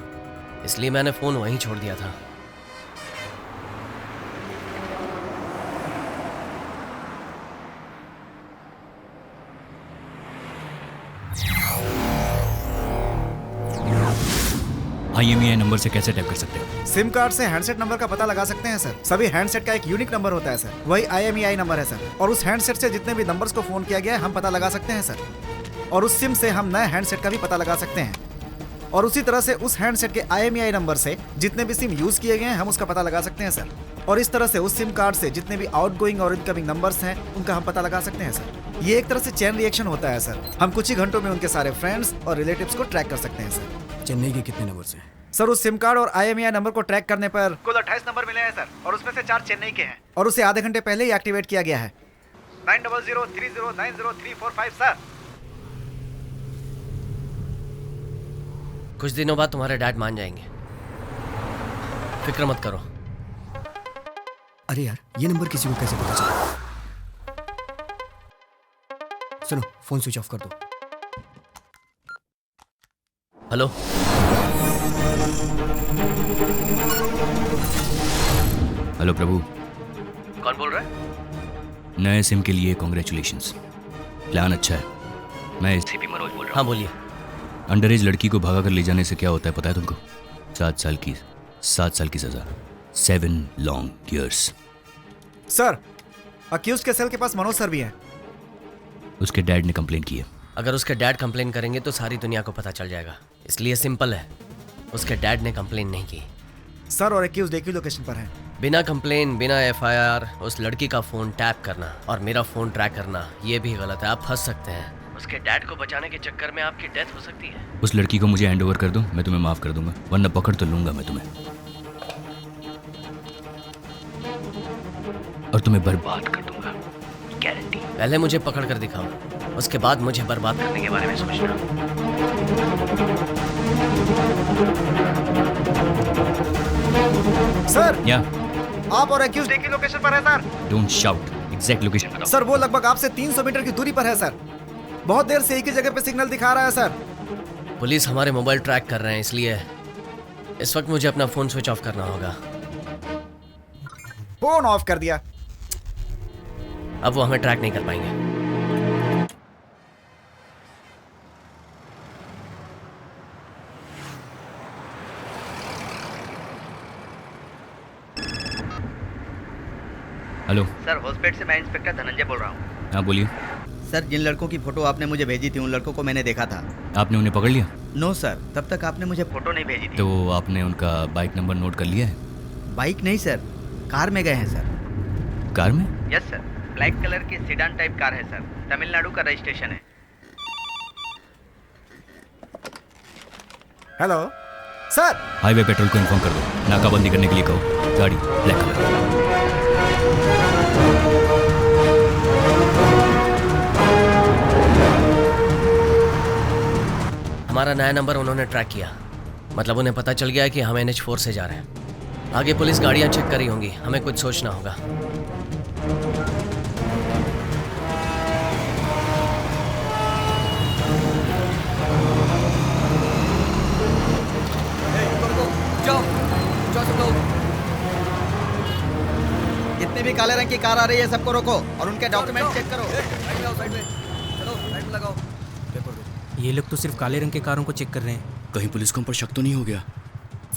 इसलिए मैंने फ़ोन वहीं छोड़ दिया था। IMEI नंबर से कैसे टैप कर सकते हैं? सिम कार्ड से हैंडसेट नंबर का पता लगा सकते हैं सर। सभी हैंडसेट का एक यूनिक नंबर होता है सर, वही IMEI नंबर है सर। और उस हैंडसेट से जितने भी नंबर्स को फोन किया गया है हम पता लगा सकते हैं सर। और उस सिम से हम नए हैंडसेट का भी पता लगा सकते हैं। और उसी तरह से उस हैंडसेट के IMEI नंबर से जितने भी सिम यूज किए गए हैं हम उसका पता लगा सकते हैं सर। और इस तरह से उस सिम कार्ड से जितने भी आउटगोइंग और इनकमिंग नंबर्स हैं उनका हम पता लगा सकते हैं सर। ये एक तरह से चेन रिएक्शन होता है सर। हम कुछ ही घंटों में उनके सारे फ्रेंड्स और रिलेटिव्स को ट्रैक कर सकते हैं सर। चेन्नई के कितने नंबर से? सर उस सिम कार्ड और IMEI नंबर को ट्रैक करने पर कुल 28 नंबर मिले हैं सर, और उसमें से 4 चेन्नई के हैं और उसे आधे घंटे पहले ही एक्टिवेट किया गया है। 900309035 सर। कुछ दिनों बाद तुम्हारे डैड मान जाएंगे, फिक्र मत करो। अरे यार, ये नंबर किसी को कैसे पता चला? सुनो, फोन स्विच ऑफ कर दो। हेलो, हेलो प्रभु, कौन बोल रहा है? नए सिम के लिए कॉन्ग्रेचुलेशंस। प्लान अच्छा है। मैं एसीपी मनोज बोल रहा हूँ। हाँ बोलिए। अंडर एज लड़की को भगा कर ले जाने से क्या होता है पता है तुमको? 7 साल की सजा, 7 लॉन्ग ईयर्स। सर, अक्यूज के सेल के पास मनोज सर भी हैं। उसके डैड ने कंप्लेन की है। अगर उसके डैड कंप्लेन करेंगे तो सारी दुनिया को पता चल जाएगा, इसलिए सिंपल है, उसके डैड ने कंप्लेन नहीं की। सर, और अक्यूज एक ही लोकेशन पर हैं। बिना कंप्लेन, बिना एफआईआर उस लड़की का फोन टैप करना और मेरा फोन ट्रैक करना, ये भी गलत है। आप फंस सकते हैं। उसके डैड को बचाने के चक्कर में आपकी डेथ हो सकती है। उस लड़की को मुझे हैंड ओवर कर दो, मैं तुम्हें माफ कर दूंगा, वरना पकड़ तो लूंगा मैं तुम्हें और तुम्हें बर्बाद कर दूंगा, गारंटी। पहले मुझे पकड़ कर दिखाओ, उसके बाद मुझे बर्बाद करने के बारे में सोचना। सर, या आप और अक्यूज एक ही लोकेशन पर है sir. Don't shout, exact location बताओ। सर, वो लगभग आपसे 300 मीटर की दूरी पर है सर। बहुत देर से एक ही जगह पे सिग्नल दिखा रहा है सर। पुलिस हमारे मोबाइल ट्रैक कर रहे हैं, इसलिए इस वक्त मुझे अपना फोन स्विच ऑफ करना होगा। फोन ऑफ कर दिया। अब वो हमें ट्रैक नहीं कर पाएंगे। हेलो सर, हॉस्पिटल से मैं इंस्पेक्टर धनंजय बोल रहा हूँ। हाँ बोलिए। सर, जिन लड़कों की फोटो आपने मुझे भेजी थी उन लड़कों को मैंने देखा था। आपने उन्हें पकड़ लिया? नो सर, तब तक आपने मुझे फोटो नहीं भेजी थी। तो आपने उनका बाइक नंबर नोट कर लिया है? बाइक नहीं सर, कार में गए हैं सर। कार में? यस सर, ब्लैक कलर की सीडान टाइप कार है सर, तमिलनाडु का रजिस्ट्रेशन है। हेलो सर, हाईवे पेट्रोल को इन्फॉर्म कर दो, नाकाबंदी करने के लिए कहो। गाड़ी ब्लैक कलर। हमारा नया नंबर उन्होंने ट्रैक किया, मतलब उन्हें पता चल गया है कि हम NH4 से जा रहे हैं। आगे पुलिस गाड़ियां चेक करी होंगी, हमें कुछ सोचना होगा। जितने भी काले रंग की कार आ रही है सबको रोको और उनके डॉक्यूमेंट चेक करो। ये लोग तो सिर्फ काले रंग के कारों को चेक कर रहे हैं। कहीं पुलिस को हम पर शक तो नहीं हो गया?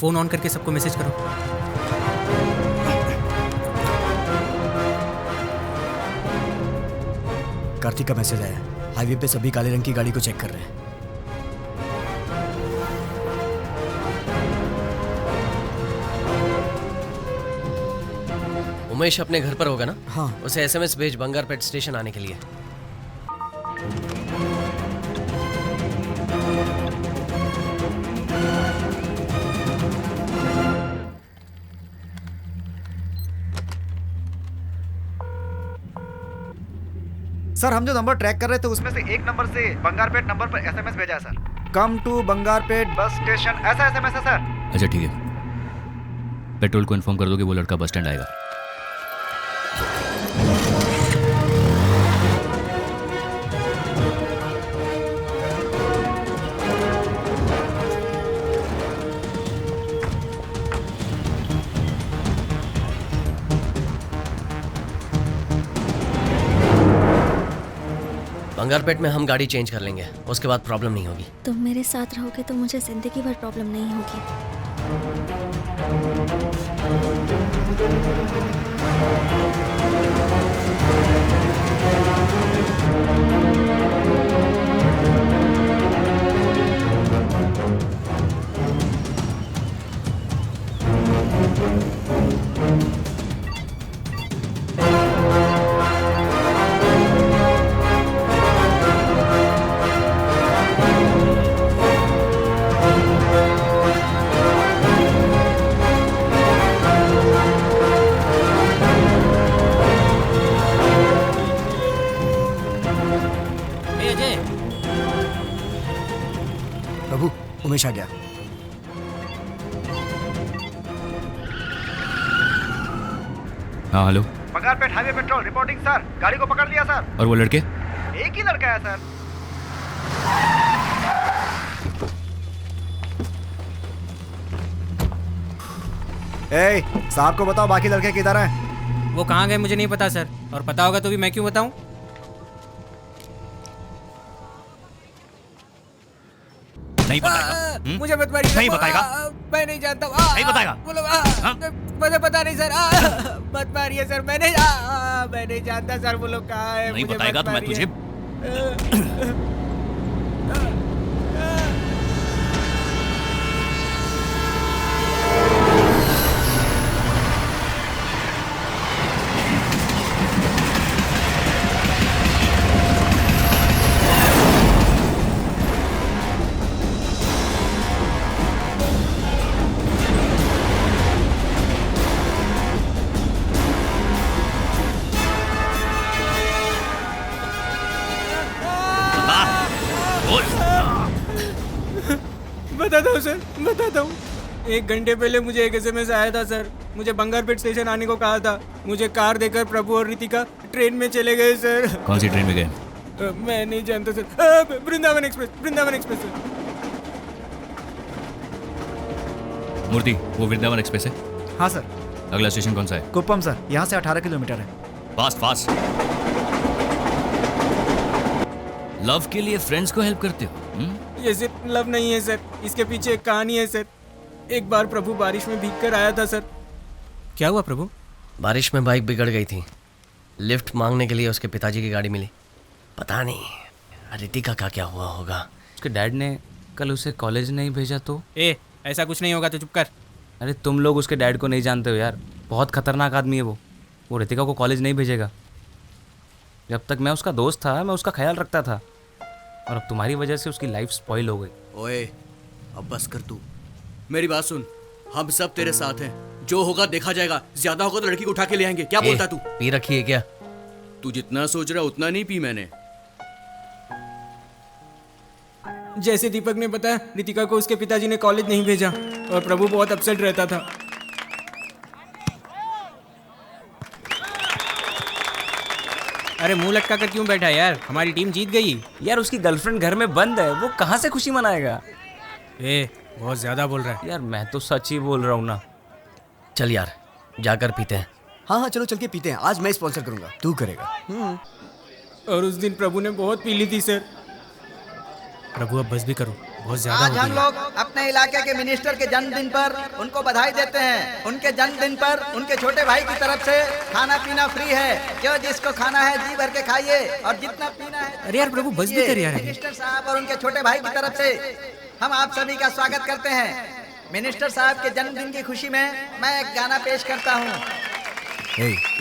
फोन ऑन करके सबको मैसेज करो। कार्तिक का मैसेज आया, हाईवे पे सभी काले रंग की गाड़ी को चेक कर रहे हैं। उमेश अपने घर पर होगा ना? हाँ। उसे SMS भेज बंगारपेट स्टेशन आने के लिए। सर, हम जो नंबर ट्रैक कर रहे थे उसमें से एक नंबर से बंगारपेट नंबर पर SMS भेजा है sir. Come to Bangarpet bus station, ऐसा SMS है सर। अच्छा ठीक है, पेट्रोल को इन्फॉर्म कर दो कि वो लड़का बस स्टैंड आएगा। बंगारपेट में हम गाड़ी चेंज कर लेंगे, उसके बाद प्रॉब्लम नहीं होगी। तुम मेरे साथ रहोगे तो मुझे जिंदगी भर प्रॉब्लम नहीं होगी। उमेश आ गया। हाँ hello. Bangarpet highway petrol reporting sir, गाड़ी को पकड़ लिया सर। और वो लड़के? एक ही लड़का है सर। ए, साहब को बताओ बाकी लड़के किधर हैं? वो कहाँ गए मुझे नहीं पता सर, और पता होगा तो भी मैं क्यों बताऊं? नहीं बताएगा? मुझे मत मारिए। नहीं बताएगा? मैं नहीं जानता। नहीं बताएगा? मुझे पता नहीं सर। मत मारिए सर, मैं नहीं जानता सर वो लोग कहाँ है। नहीं बताएगा तो मैं तुझे बताता हूँ सर, बताता हूँ। 1 घंटे पहले मुझे एक SMS आया था सर। मुझे बंगारपेट स्टेशन आने को कहा था। मुझे कार देकर प्रभु और रितिका ट्रेन में चले गए सर। कौन सी ट्रेन में गए? मैं नहीं जानता sir. Vrindavan express, Vrindavan express sir. Murthy, वो वृंदावन एक्सप्रेस है? हाँ सर। अगला स्टेशन कौन सा है? कुप्पम सर, यहाँ से 18 किलोमीटर है। Fast fast. लव के लिए फ्रेंड्स को हेल्प करते हो? ये सिर्फ लव नहीं है सर, इसके पीछे एक कहानी है सर। एक बार प्रभु बारिश में भीग कर आया था सर। क्या हुआ प्रभु? बारिश में बाइक बिगड़ गई थी। लिफ्ट मांगने के लिए उसके पिताजी की गाड़ी मिली। पता नहीं रितिका का क्या हुआ होगा। उसके डैड ने कल उसे कॉलेज नहीं भेजा तो? ऐसा कुछ नहीं होगा तो चुप कर। अरे तुम लोग उसके डैड को नहीं जानते हो यार, बहुत खतरनाक आदमी है वो रितिका को कॉलेज नहीं भेजेगा। जब तक मैं उसका दोस्त था मैं उसका ख्याल रखता था, और अब तुम्हारी वजह से उसकी लाइफ स्पॉइल हो गई। ओए अब बस कर तू, मेरी बात सुन। हम सब तेरे साथ हैं, जो होगा देखा जाएगा। ज्यादा होगा तो लड़की को उठा के ले आएंगे। क्या बोलता तू? पी रखी है क्या? तू जितना सोच रहा उतना नहीं पी मैंने। जैसे दीपक ने बताया, रितिका को उसके पिताजी ने कॉलेज नहीं भेजा और प्रभु बहुत अपसेट रहता था। अरे मुंह लटका कर क्यों बैठा यार? हमारी टीम जीत गई यार। उसकी गर्लफ्रेंड घर में बंद है, वो कहाँ से खुशी मनाएगा? बहुत ज्यादा बोल रहा है यार। मैं तो सच ही बोल रहा हूँ ना। चल यार जाकर पीते हैं। हाँ चलो चल के पीते हैं। आज मैं स्पॉन्सर करूंगा, तू करेगा। और उस दिन प्रभु ने बहुत पी ली थी सर। प्रभु अब बस भी करो, बहुत ज्यादा आज हम लोग अपने इलाके के मिनिस्टर के जन्मदिन पर उनको बधाई देते हैं। उनके जन्मदिन पर उनके छोटे भाई की तरफ से खाना पीना फ्री है। जो जिसको खाना है जी भर के खाइए और जितना पीना है। अरे यार प्रभु बस भी कर यार। मिनिस्टर साहब और उनके छोटे भाई की तरफ से हम आप सभी का स्वागत करते हैं। मिनिस्टर साहब के जन्मदिन की खुशी में मैं एक गाना पेश करता हूँ।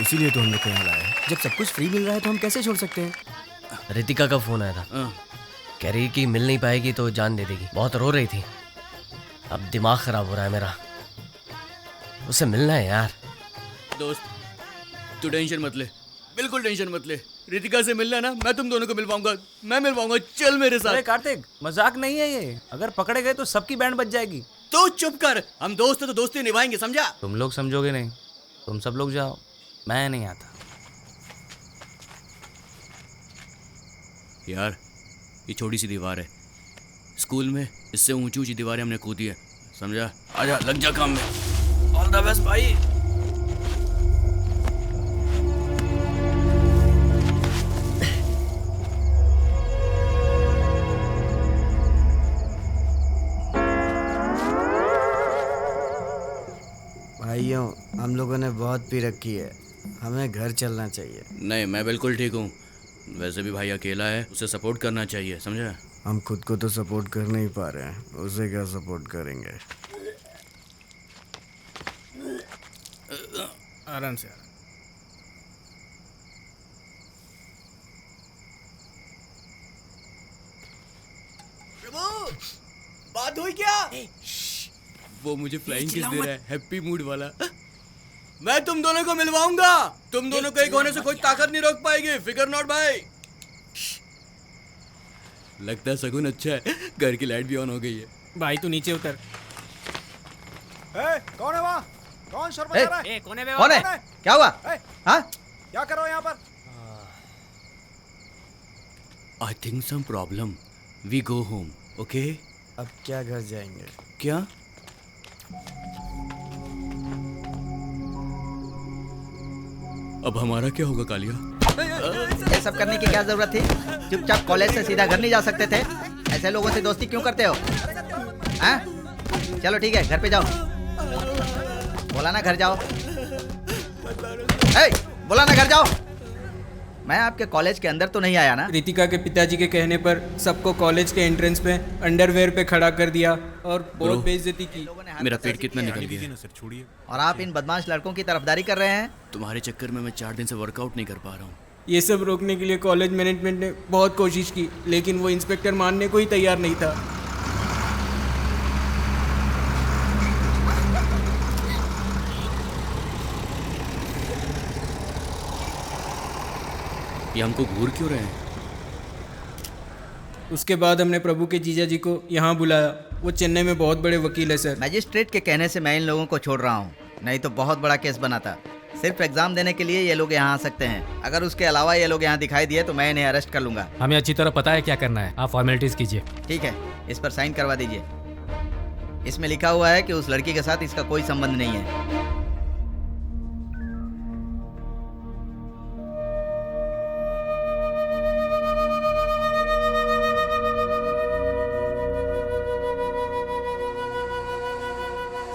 इसीलिए तो हम लोग यहाँ लाए हैं। जब सब कुछ फ्री मिल रहा है तो हम कैसे छोड़ सकते हैं। रितिका का फोन आया था, कह रही कि मिल नहीं पाएगी तो जान दे देगी। बहुत रो रही थी। अब दिमाग खराब हो रहा है मेरा। उससे मिलना है यार। दोस्त तू टेंशन मत ले, बिल्कुल टेंशन मत ले। रितिका से मिलना है ना, मैं तुम दोनों को मिलवाऊंगा। मैं मिलवाऊंगा, चल मेरे साथ। अरे कार्तिक, मजाक नहीं है ये। अगर पकड़े गए तो सबकी बैंड बज जाएगी। तो चुप कर, हम दोस्त हैं तो दोस्ती निभाएंगे, समझा? तुम लोग समझोगे नहीं, तुम सब लोग जाओ, मैं नहीं आता। यार ये छोटी सी दीवार है, स्कूल में इससे ऊंची ऊंची दीवारें हमने कूदी है, समझा? आजा लग जा काम में। ऑल द बेस्ट भाई। भाइयों हम लोगों ने बहुत पी रखी है, हमें घर चलना चाहिए। नहीं मैं बिल्कुल ठीक हूँ। वैसे भी भाई अकेला है, उसे सपोर्ट करना चाहिए, समझा? हम खुद को तो सपोर्ट कर नहीं पा रहे हैं, उसे क्या सपोर्ट करेंगे। आराम से। प्रभु बात हुई क्या? वो मुझे फ्लाइंग किस दे रहा है, हैप्पी मूड वाला। मैं तुम दोनों को मिलवाऊंगा। तुम दोनों को एक होने से कोई ताकत नहीं रोक पाएगी, फिकर नॉट भाई। लगता है सगुन अच्छा है, घर की लाइट भी ऑन हो गई है। भाई तू नीचे उतर। कौन है वहाँ? कौन शोर मचा रहा है? कौन है? कौन है? क्या हुआ? हाँ? क्या कर रहे हो यहाँ पर? I think some problem, we go home, okay? अब क्या घर जाएंगे? क्या? अब हमारा क्या होगा कालिया? ये सब करने की क्या जरूरत थी? चुपचाप कॉलेज से सीधा घर नहीं जा सकते थे? ऐसे लोगों से दोस्ती क्यों करते हो? हाँ? चलो ठीक है, घर पे जाओ। बोला ना घर जाओ। बोला ना घर जाओ। मैं आपके कॉलेज के अंदर तो नहीं आया ना? रितिका के पिताजी के कहने पर सबको कॉलेज के एंट्रेंस पे अंडरवेयर पे खड़ा कर दिया और बहुत बेइज्जती की। मेरा पेट कितना निकल गया। और आप इन बदमाश लड़कों की तरफदारी कर रहे हैं? तुम्हारे चक्कर में मैं 4 दिन से वर्कआउट नहीं कर पा रहा हूँ। ये सब रोकने के लिए कॉलेज मैनेजमेंट ने बहुत कोशिश की, लेकिन वो इंस्पेक्टर मानने को ही तैयार नहीं था। ये हमको घूर क्यों रहे हैं? उसके बाद हमने प्रभु के जीजा जी को यहाँ बुलाया। वो चेन्नई में बहुत बड़े वकील है सर। मैजिस्ट्रेट के कहने से मैं इन लोगों को छोड़ रहा हूँ, नहीं तो बहुत बड़ा केस बनाता। सिर्फ एग्जाम देने के लिए ये लोग यहाँ आ सकते हैं। अगर उसके अलावा ये लोग यहाँ दिखाई दिए तो मैं इन्हें अरेस्ट कर लूंगा। हमें अच्छी तरह पता है क्या करना है, आप फॉर्मेलिटीज कीजिए। ठीक है, इस पर साइन करवा दीजिए। इसमें लिखा हुआ है कि उस लड़की के साथ इसका कोई संबंध नहीं है।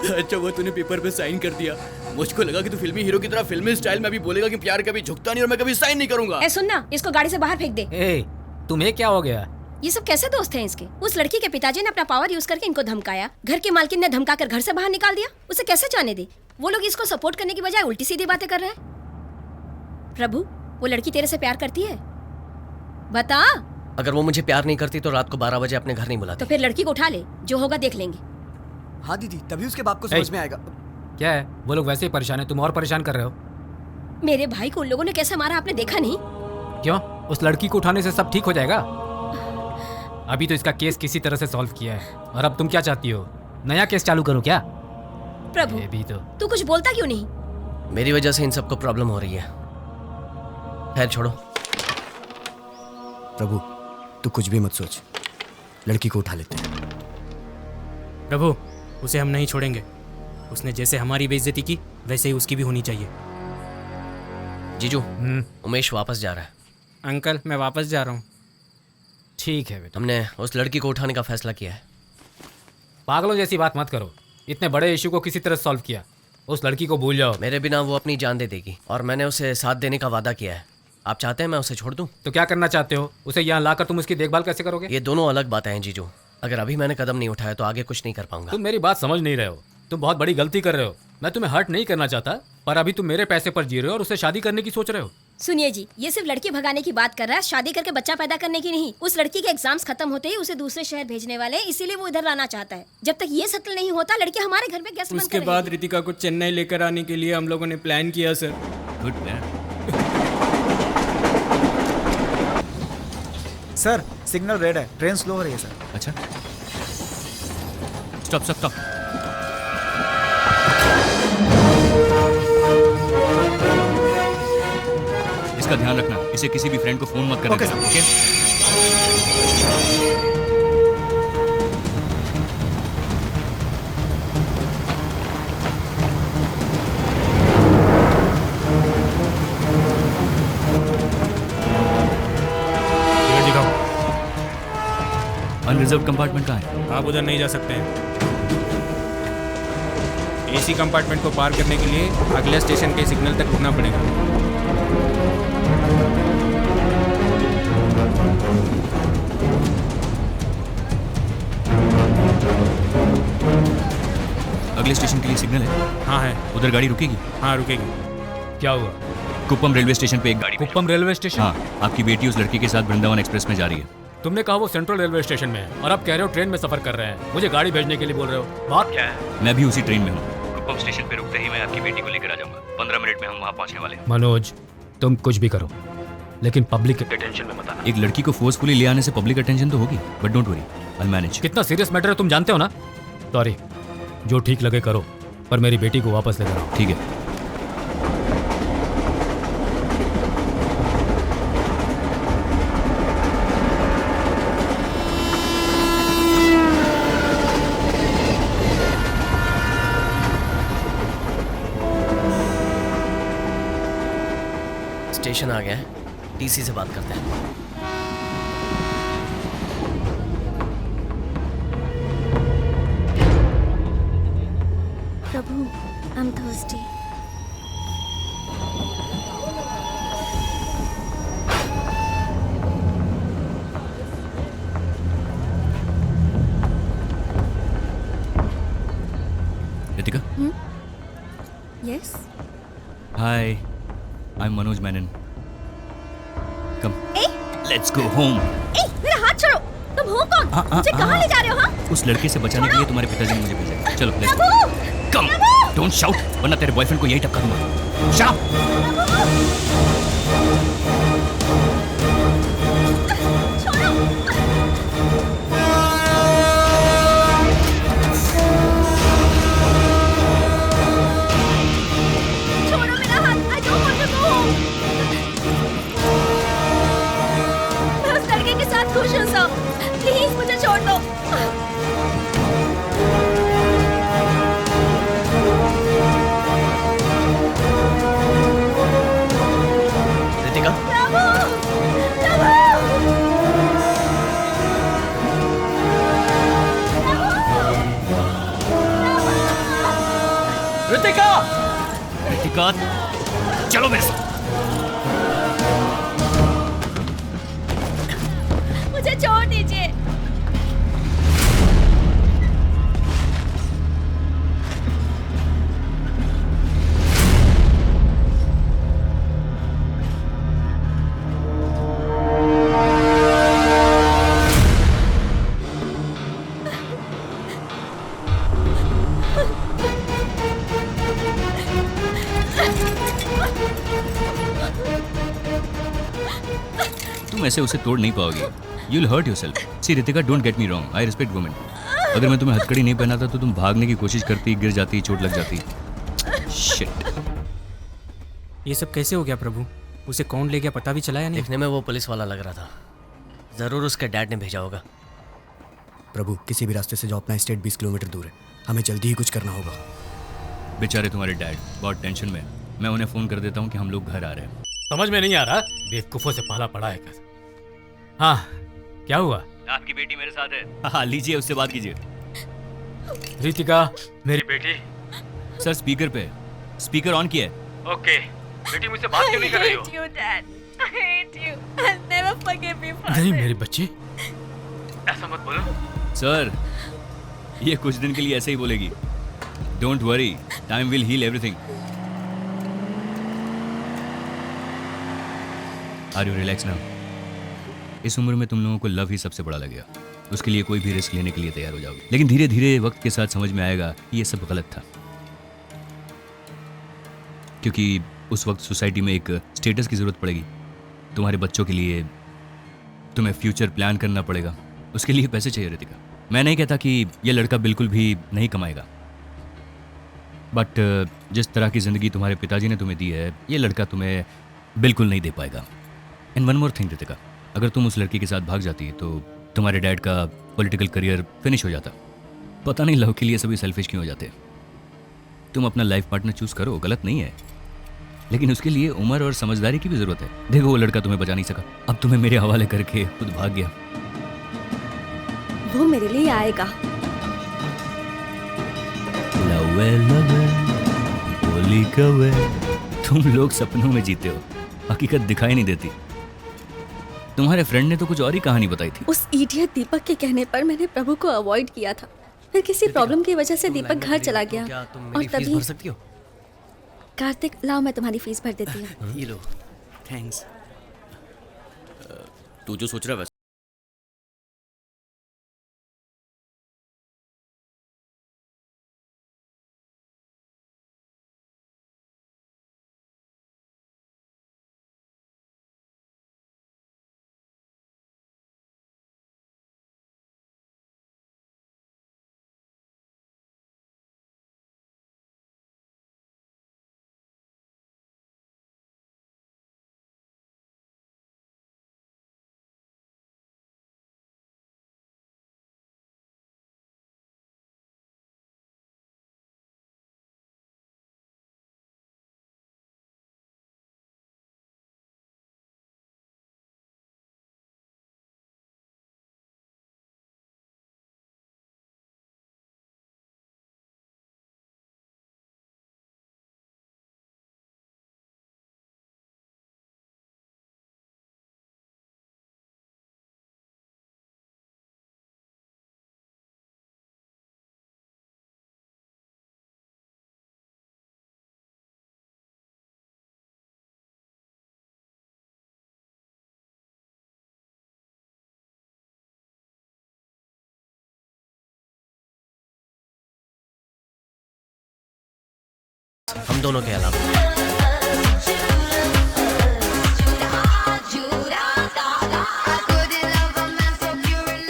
अच्छा वो तूने पेपर पे साइन कर दिया। मुझको लगा कि तू फिल्मी हीरो की तरह फिल्मी स्टाइल में भी बोलेगा कि प्यार कभी झुकता नहीं और मैं कभी साइन नहीं करूंगा। ए सुनना, इसको गाड़ी से बाहर फेंक दे। ए, तुम्हें क्या हो गया? ये सब कैसे दोस्त हैं इसके? उस लड़की के पिताजी ने अपना पावर यूज करके इनको धमकाया, घर की मालकिन ने धमकाकर घर से बाहर निकाल दिया। उसे कैसे जाने दे? वो लोग इसको सपोर्ट करने की बजाय उल्टी सीधी बातें कर रहे हैं। प्रभु, वो लड़की तेरे से प्यार करती है? बता। अगर वो मुझे प्यार नहीं करती तो रात को 12 बजे अपने घर नहीं बुलाती। तो फिर लड़की को उठा ले, जो होगा देख लेंगे। हाँ दीदी, तभी उसके बाप को समझ में आएगा। क्या है, वो लोग वैसे ही परेशान है, तुम और परेशान कर रहे हो। मेरे भाई को उन लोगों ने कैसे मारा आपने देखा नहीं? क्यों? उस लड़की को उठाने से सब ठीक हो जाएगा? अभी तो इसका केस किसी तरह से सॉल्व किया है, और अब तुम क्या चाहती हो? नया केस चालू करूं क्या? प्रभु, भी तो तू कुछ बोलता क्यों नहीं? मेरी वजह से इन सबको प्रॉब्लम हो रही है। खैर छोड़ो। प्रभु, तू कुछ भी मत सोच, लड़की को उठा लेते हैं। प्रभु, उसे हम नहीं छोड़ेंगे। उसने जैसे हमारी बेइज्जती की वैसे ही उसकी भी होनी चाहिए। जीजू, उमेश वापस जा रहा है। अंकल, मैं वापस जा रहा हूँ। ठीक है बेटा। हमने उस लड़की को उठाने का फैसला किया है। पागलों जैसी बात मत करो। इतने बड़े इशू को किसी तरह सॉल्व किया। उस लड़की को भूल जाओ। मेरे बिना वो अपनी जान दे देगी, और मैंने उसे साथ देने का वादा किया है। आप चाहते हैं मैं उसे छोड़ दूं? तो क्या करना चाहते हो? उसे यहाँ लाकर तुम उसकी देखभाल कैसे करोगे? ये दोनों अलग बातें हैं जीजू। अगर अभी मैंने कदम नहीं उठाया तो आगे कुछ नहीं कर पाऊंगा। तुम मेरी बात समझ नहीं रहे हो। तुम बहुत बड़ी गलती कर रहे हो। मैं तुम्हें हर्ट नहीं करना चाहता, पर अभी तुम मेरे पैसे पर जी रहे हो और उससे शादी करने की सोच रहे हो। सुनिए जी, ये सिर्फ लड़की भगाने की बात कर रहा है, शादी करके बच्चा पैदा करने की नहीं। उस लड़की के एग्जाम्स खत्म होते ही उसे दूसरे शहर भेजने वाले हैं, इसीलिए वो इधर लाना चाहता है। जब तक ये सेटल नहीं होता, लड़की हमारे घर में गेस्ट बनकर उसके बाद रितिका को चेन्नई लेकर आने के लिए हम लोगों ने प्लान किया sir. Good plan. Sir, signal red है, ट्रेन स्लो हो रही है सर। अच्छा, स्टॉप स्टॉप स्टॉप। इसका ध्यान रखना, इसे किसी भी फ्रेंड को फोन मत करना। Okay sir. Okay? Unreserved compartment कहाँ है? आप उधर नहीं जा सकते हैं। एसी कंपार्टमेंट को पार करने के लिए अगले स्टेशन के सिग्नल तक रुकना पड़ेगा। अगले स्टेशन के लिए सिग्नल है? हाँ है। उधर गाड़ी रुकेगी? हाँ रुकेगी। क्या हुआ? कुप्पम रेलवे स्टेशन पे एक गाड़ी। Kuppam railway station? हाँ, आपकी बेटी उस लड़की के साथ वृंदावन एक्सप्रेस में जा रही है। तुमने कहा वो सेंट्रल रेलवे स्टेशन में है, और अब कह रहे हो ट्रेन में सफर कर रहे हैं। मुझे गाड़ी भेजने के लिए बोल रहे हो, बात क्या है? मैं भी उसी ट्रेन में हूँ। कुप्पम स्टेशन पे रुकते ही मैं आपकी बेटी को लेकर आ जाऊंगा। 15 मिनट में हम वहाँ पहुँचने वाले हैं। मनोज, तुम कुछ भी करो, लेकिन पब्लिक अटेंशन में मत आना। एक लड़की को फोर्सफुली ले आने से पब्लिक अटेंशन तो होगी, but don't worry, I manage. कितना सीरियस मैटर है तुम जानते हो ना। सॉरी, जो ठीक लगे करो, पर मेरी बेटी को वापस ले जाओ। ठीक है। स्टेशन आ गया है, टीसी से बात करते हैं। Prabhu, I am thirsty. Ritika. Yes. Hi, I am Manoj Menon. Come, ए, लेट्स गो होम। मेरा हाथ छोड़ो। तुम हो कौन? मुझे कहाँ ले जा रहे हो? हाँ? उस लड़के से बचाने के लिए तुम्हारे पिताजी ने मुझे भेजा। चलो let's go. Prabhu! Come, don't shout, वरना तेरे बॉयफ्रेंड को यही टपका दूंगा। Shut up. छोड़ो मेरा हाथ। I don't want to go home. मैं उस लड़के के साथ खुश हूँ सब। प्लीज मुझे छोड़ दो। रितिका, प्रभु! प्रभु! रितिका! रितिका, चलो मेरे साथ। मुझे छोड़ दीजिए। तुम ऐसे उसे तोड़ नहीं पाओगी। You will hurt yourself. See Ritika, don't get me wrong, I respect women. अगर मैं तुम्हें हथकड़ी नहीं पहनाता तो तुम भागने की कोशिश करती, गिर जाती, चोट लग जाती। शिट। ये सब कैसे हो गया प्रभु? उसे कौन ले गया पता भी चला या नहीं? देखने में वो पुलिस वाला लग रहा था, जरूर उसके डैड ने भेजा होगा। प्रभु, किसी भी रास्ते से जाओ, अपना स्टेट 20 किलोमीटर दूर है, हमें जल्दी ही कुछ करना होगा। बेचारे तुम्हारे डैड बहुत टेंशन में। मैं उन्हें फोन कर देता हूँ कि हम लोग घर आ रहे हैं। समझ में नहीं आ रहा, बेवकूफों से पाला पड़ा है। हाँ, क्या हुआ? आपकी बेटी मेरे साथ है। हाँ, लीजिए, उससे बात कीजिए। रितिका, मेरी बेटी। सर स्पीकर पे, स्पीकर ऑन किया है। ओके, बेटी मुझसे बात क्यों नहीं कर रही हो? I hate you, Dad. I hate you. I'll never forgive you for नहीं this. मेरी बच्ची, ऐसा मत बोलो। सर, ये कुछ दिन के लिए ऐसे ही बोलेगी। Don't worry, time will heal everything. Are you relax now? इस उम्र में तुम लोगों को लव ही सबसे बड़ा लगेगा। उसके लिए कोई भी रिस्क लेने के लिए तैयार हो जाओगे। लेकिन धीरे धीरे वक्त के साथ समझ में आएगा कि ये सब गलत था, क्योंकि उस वक्त सोसाइटी में एक स्टेटस की ज़रूरत पड़ेगी। तुम्हारे बच्चों के लिए तुम्हें फ्यूचर प्लान करना पड़ेगा। उसके लिए पैसे चाहिए रितिका। मैं नहीं कहता कि ये लड़का बिल्कुल भी नहीं कमाएगा, बट जिस तरह की ज़िंदगी तुम्हारे पिताजी ने तुम्हें दी है, ये लड़का तुम्हें बिल्कुल नहीं दे पाएगा। And one more thing Ritika, अगर तुम उस लड़की के साथ भाग जाती तो तुम्हारे डैड का पॉलिटिकल करियर फिनिश हो जाता। पता नहीं लव के लिए सभी सेल्फिश क्यों हो जाते। तुम अपना लाइफ पार्टनर चूज करो, गलत नहीं है, लेकिन उसके लिए उम्र और समझदारी की भी जरूरत है। देखो, वो लड़का तुम्हें बचा नहीं सका, अब तुम्हें मेरे हवाले करके खुद भाग गया। वो मेरे लिए आएगा। लवे लवे बोली कवे। तुम लोग सपनों में जीते हो, हकीकत दिखाई नहीं देती। तुम्हारे फ्रेंड ने तो कुछ और ही कहानी बताई थी। उस इडियट दीपक के कहने पर मैंने प्रभु को अवॉइड किया था। फिर किसी प्रॉब्लम की वजह से दीपक घर चला गया और तभी भर सकती हो? कार्तिक, लाओ मैं तुम्हारी फीस भर देती हूँ। ये लो, थैंक्स। तू जो सोच रहा है वैसे हम दोनों के अलावा।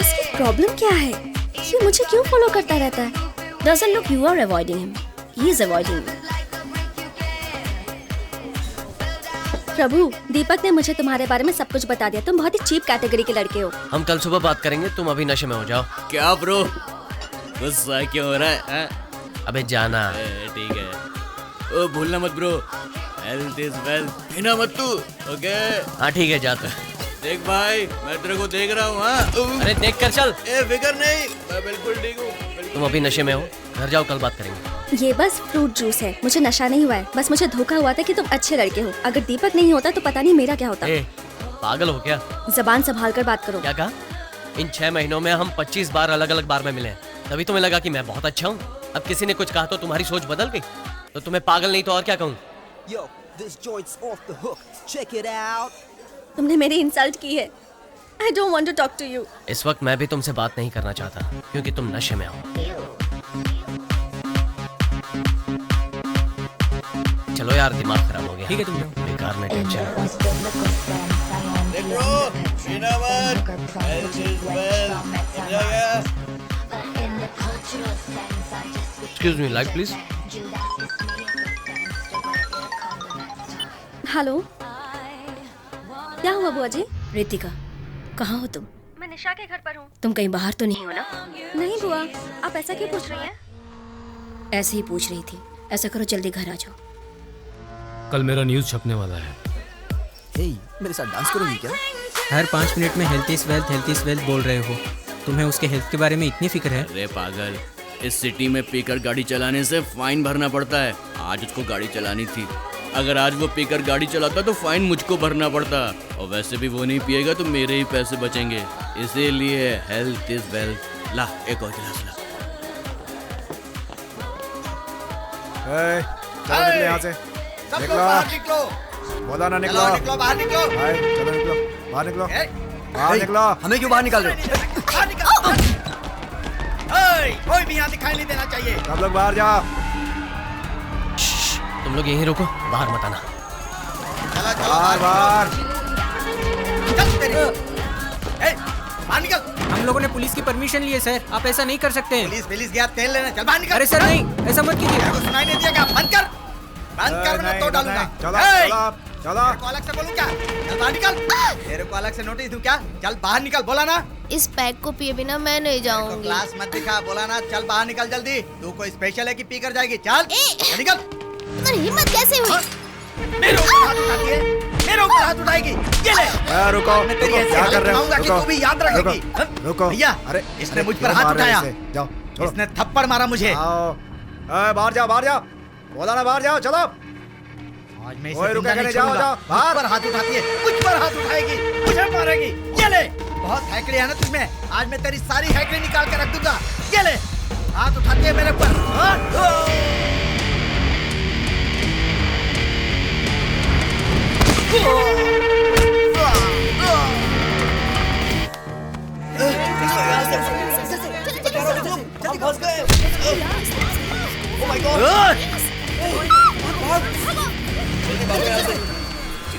इसकी प्रॉब्लम क्या है? ये मुझे क्यों फॉलो करता रहता है? Doesn't look you are avoiding him. He is avoiding you. प्रभु, दीपक ने मुझे तुम्हारे बारे में सब कुछ बता दिया। तुम बहुत ही चीप कैटेगरी के लड़के हो। हम कल सुबह बात करेंगे, तुम अभी नशे में हो जाओ। क्या ब्रो, गुस्सा क्यों हो रहा है? अबे जाना। ठीक है, ओ भूलना मत ब्रो, हेल्थ इज वेल्थ, पीना मत तू, ओके? हाँ ठीक है, जाता। देख भाई, मैं तेरे को देख रहा हूँ। हाँ, अरे देख कर चल। ए फिकर नहीं, मैं बिल्कुल ठीक हूँ। तुम अभी नशे में हो, घर जाओ, कल बात करेंगे। ये बस फ्रूट जूस है, मुझे नशा नहीं हुआ है। बस मुझे धोखा हुआ था कि तुम अच्छे लड़के हो। अगर दीपक नहीं होता तो पता नहीं मेरा क्या होता। पागल हो क्या? जबान संभाल कर बात करो। क्या कहा? इन 6 महीनों में हम 25 बार अलग अलग बार में मिले हैं, तभी तुम्हें लगा कि मैं बहुत अच्छा हूँ। अब किसी ने कुछ कहा तो तुम्हारी सोच बदल गई, तो तुम्हें पागल नहीं तो और क्या कहूँ? तुमने मेरी इंसल्ट की है। I don't want to talk to you. इस वक्त मैं भी तुमसे बात नहीं करना चाहता क्योंकि तुम नशे में हो। चलो यार, दिमाग खराब हो गया। ठीक है, तुम जाओ। बेकार में tension. Excuse me, light please. Hello, क्या हुआ बुआ जी? रितिका, कहाँ हो तुम? मैं निशा के घर पर हूँ। तुम कहीं बाहर तो नहीं हो ना? नहीं बुआ, आप ऐसा क्यों पूछ रही हैं? ऐसे ही पूछ रही थी। ऐसा करो, जल्दी घर आ जाओ। कल मेरा न्यूज़ छपने वाला है। मेरे साथ डांस करोगी क्या? हर 5 मिनट में हेल्थ इज वेल्थ बोल रहे हो। तुम्हें उसके हेल्थ के बारे में इतनी फिक्र है? अरे पागल, इस सिटी में पीकर गाड़ी चलाने से फाइन भरना पड़ता है। आज उसको गाड़ी चलानी थी, अगर आज वो पीकर गाड़ी चलाता तो फाइन मुझको भरना पड़ता, और वैसे भी वो नहीं पिएगा तो मेरे ही पैसे बचेंगे। इसीलिए हेल्थ इज वेल्थ। ला, एक और गिलास ला। चलो निकलो यहाँ से। सब लोग बाहर निकलो। बोला ना निकलो। चलो निकलो, बाहर निकलो। चलो निकलो, बाहर निकलो, बाहर निकलो। हमें क्यों बाहर निकाल रहे हो? बाहर निकलो। कोई भी यहाँ दिखाई नहीं देना चाहिए। सब लोग बाहर जाओ। तुम लोग यहीं रुको, बाहर मत आना। चला चलो बाहर बाहर। चल तेरी। बाहर निकल। हम लोगों ने पुलिस की परमिशन ली है सर, आप ऐसा नहीं कर सकते हैं। पुलिस गया तेल लेने। चल बाहर निकल। अरे सर नहीं, ऐसा मत कीजिए। तेरे को सुनाई नहीं दिया क्या? बंद कर, वरना तो डालूंगा। चलो चलो। तेरे को अलग से बोलूं क्या? चल बाहर निकल। तेरे को अलग से नोटिस दूं क्या? चल बाहर निकल, बोला ना। इस पैक को पिए बिना मैं नहीं जाऊंगी। क्लास मत दिखा, बोला ना। चल बाहर निकल जल्दी। तू कोई स्पेशल है कि पी कर जाएगी? चल निकल। अरे हिम्मत कैसे हुई? मेरे ऊपर हाथ उठाती है, मेरे ऊपर हाथ उठाएगी। ये ले। रुको, मैं तेरी ऐसी क्या कर रहे हो? हालत कि तू भी याद रखेगी। रुको भैया, अरे इसने मुझ पर हाथ उठाया। जाओ, छोड़ो। इसने थप्पड़ मारा मुझे। आओ, बाहर जाओ, बाहर जाओ। बोला ना बाहर जाओ, चलो। आज मैं ओए, इसे रुका जिंदा नहीं जाओ, छोड़ूंगा। जाओ, मुझ बाहर। पर हाथ उठाती है, मुझ पर हाथ उठाएगी, मुझे मारेगी। ये ले, बहुत हैकड़ी है ना तुझमें। आज मैं तेरी सारी हैकड़ी निकाल के रख दूंगा। ये ले, हाथ उठाती है मेरे ऊपर।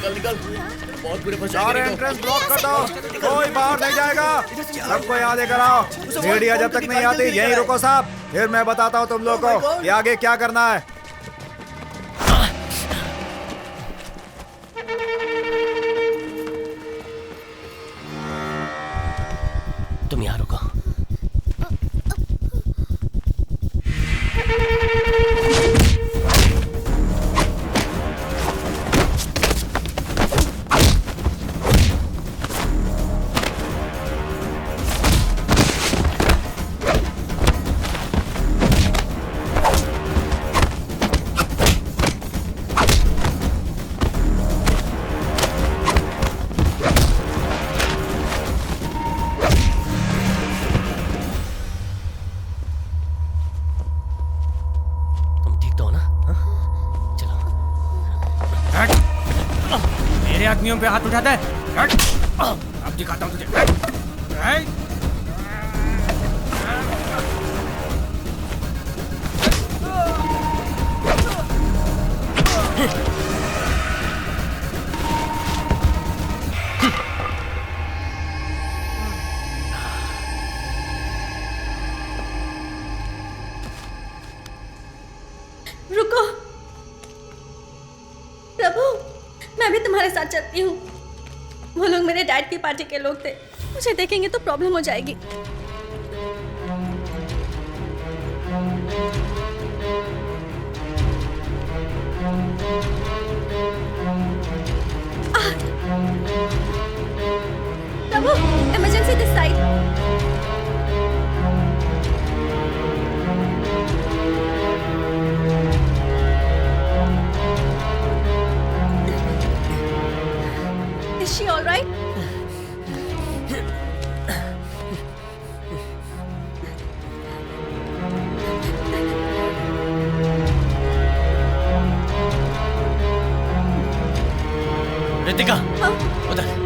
निकल, बहुत बुरे फंसे चार एंट्रेंस ब्लॉक कर दो, कोई बाहर नहीं जाएगा। सबको यहाँ लेकर आओ। मीडिया जब तक नहीं आती यहीं रुको साहब, फिर मैं बताता हूँ तुम लोगों को कि आगे क्या करना है। तुम यहाँ रुको। मेरे आदमियों पे हाथ उठाता है। अब दिखाता हूँ तुझे। रुको प्रभु, मैं भी तुम्हारे साथ चलती हूँ। वो लोग मेरे डैड की पार्टी के लोग थे, मुझे देखेंगे तो प्रॉब्लम हो जाएगी। Prabhu, emergency this side. Is she all right? Ritika, उधर।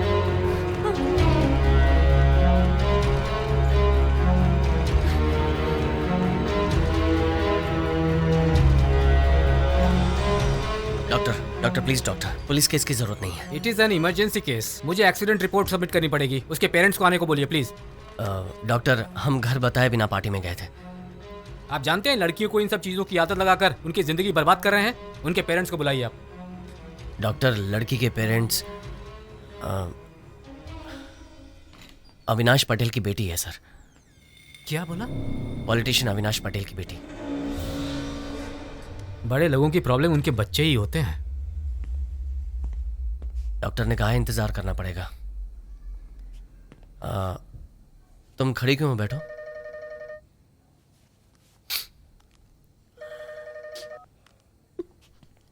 Doctor please doctor, police case की जरूरत नहीं है। It is an emergency case. मुझे एक्सीडेंट रिपोर्ट सबमिट करनी पड़ेगी। उसके पेरेंट्स को आने को बोलिए प्लीज। डॉक्टर, हम घर बताए बिना पार्टी में गए थे। आप जानते हैं लड़कियों को इन सब चीजों की आदत लगाकर उनकी जिंदगी बर्बाद कर रहे हैं। उनके पेरेंट्स को बुलाइए आप। डॉक्टर, लड़की के पेरेंट्स अविनाश पटेल की बेटी है सर। क्या बोला? पॉलिटिशियन अविनाश पटेल की बेटी। बड़े लोगों की प्रॉब्लम उनके बच्चे ही होते हैं। डॉक्टर ने कहा है इंतजार करना पड़ेगा। तुम खड़ी क्यों हो? बैठो।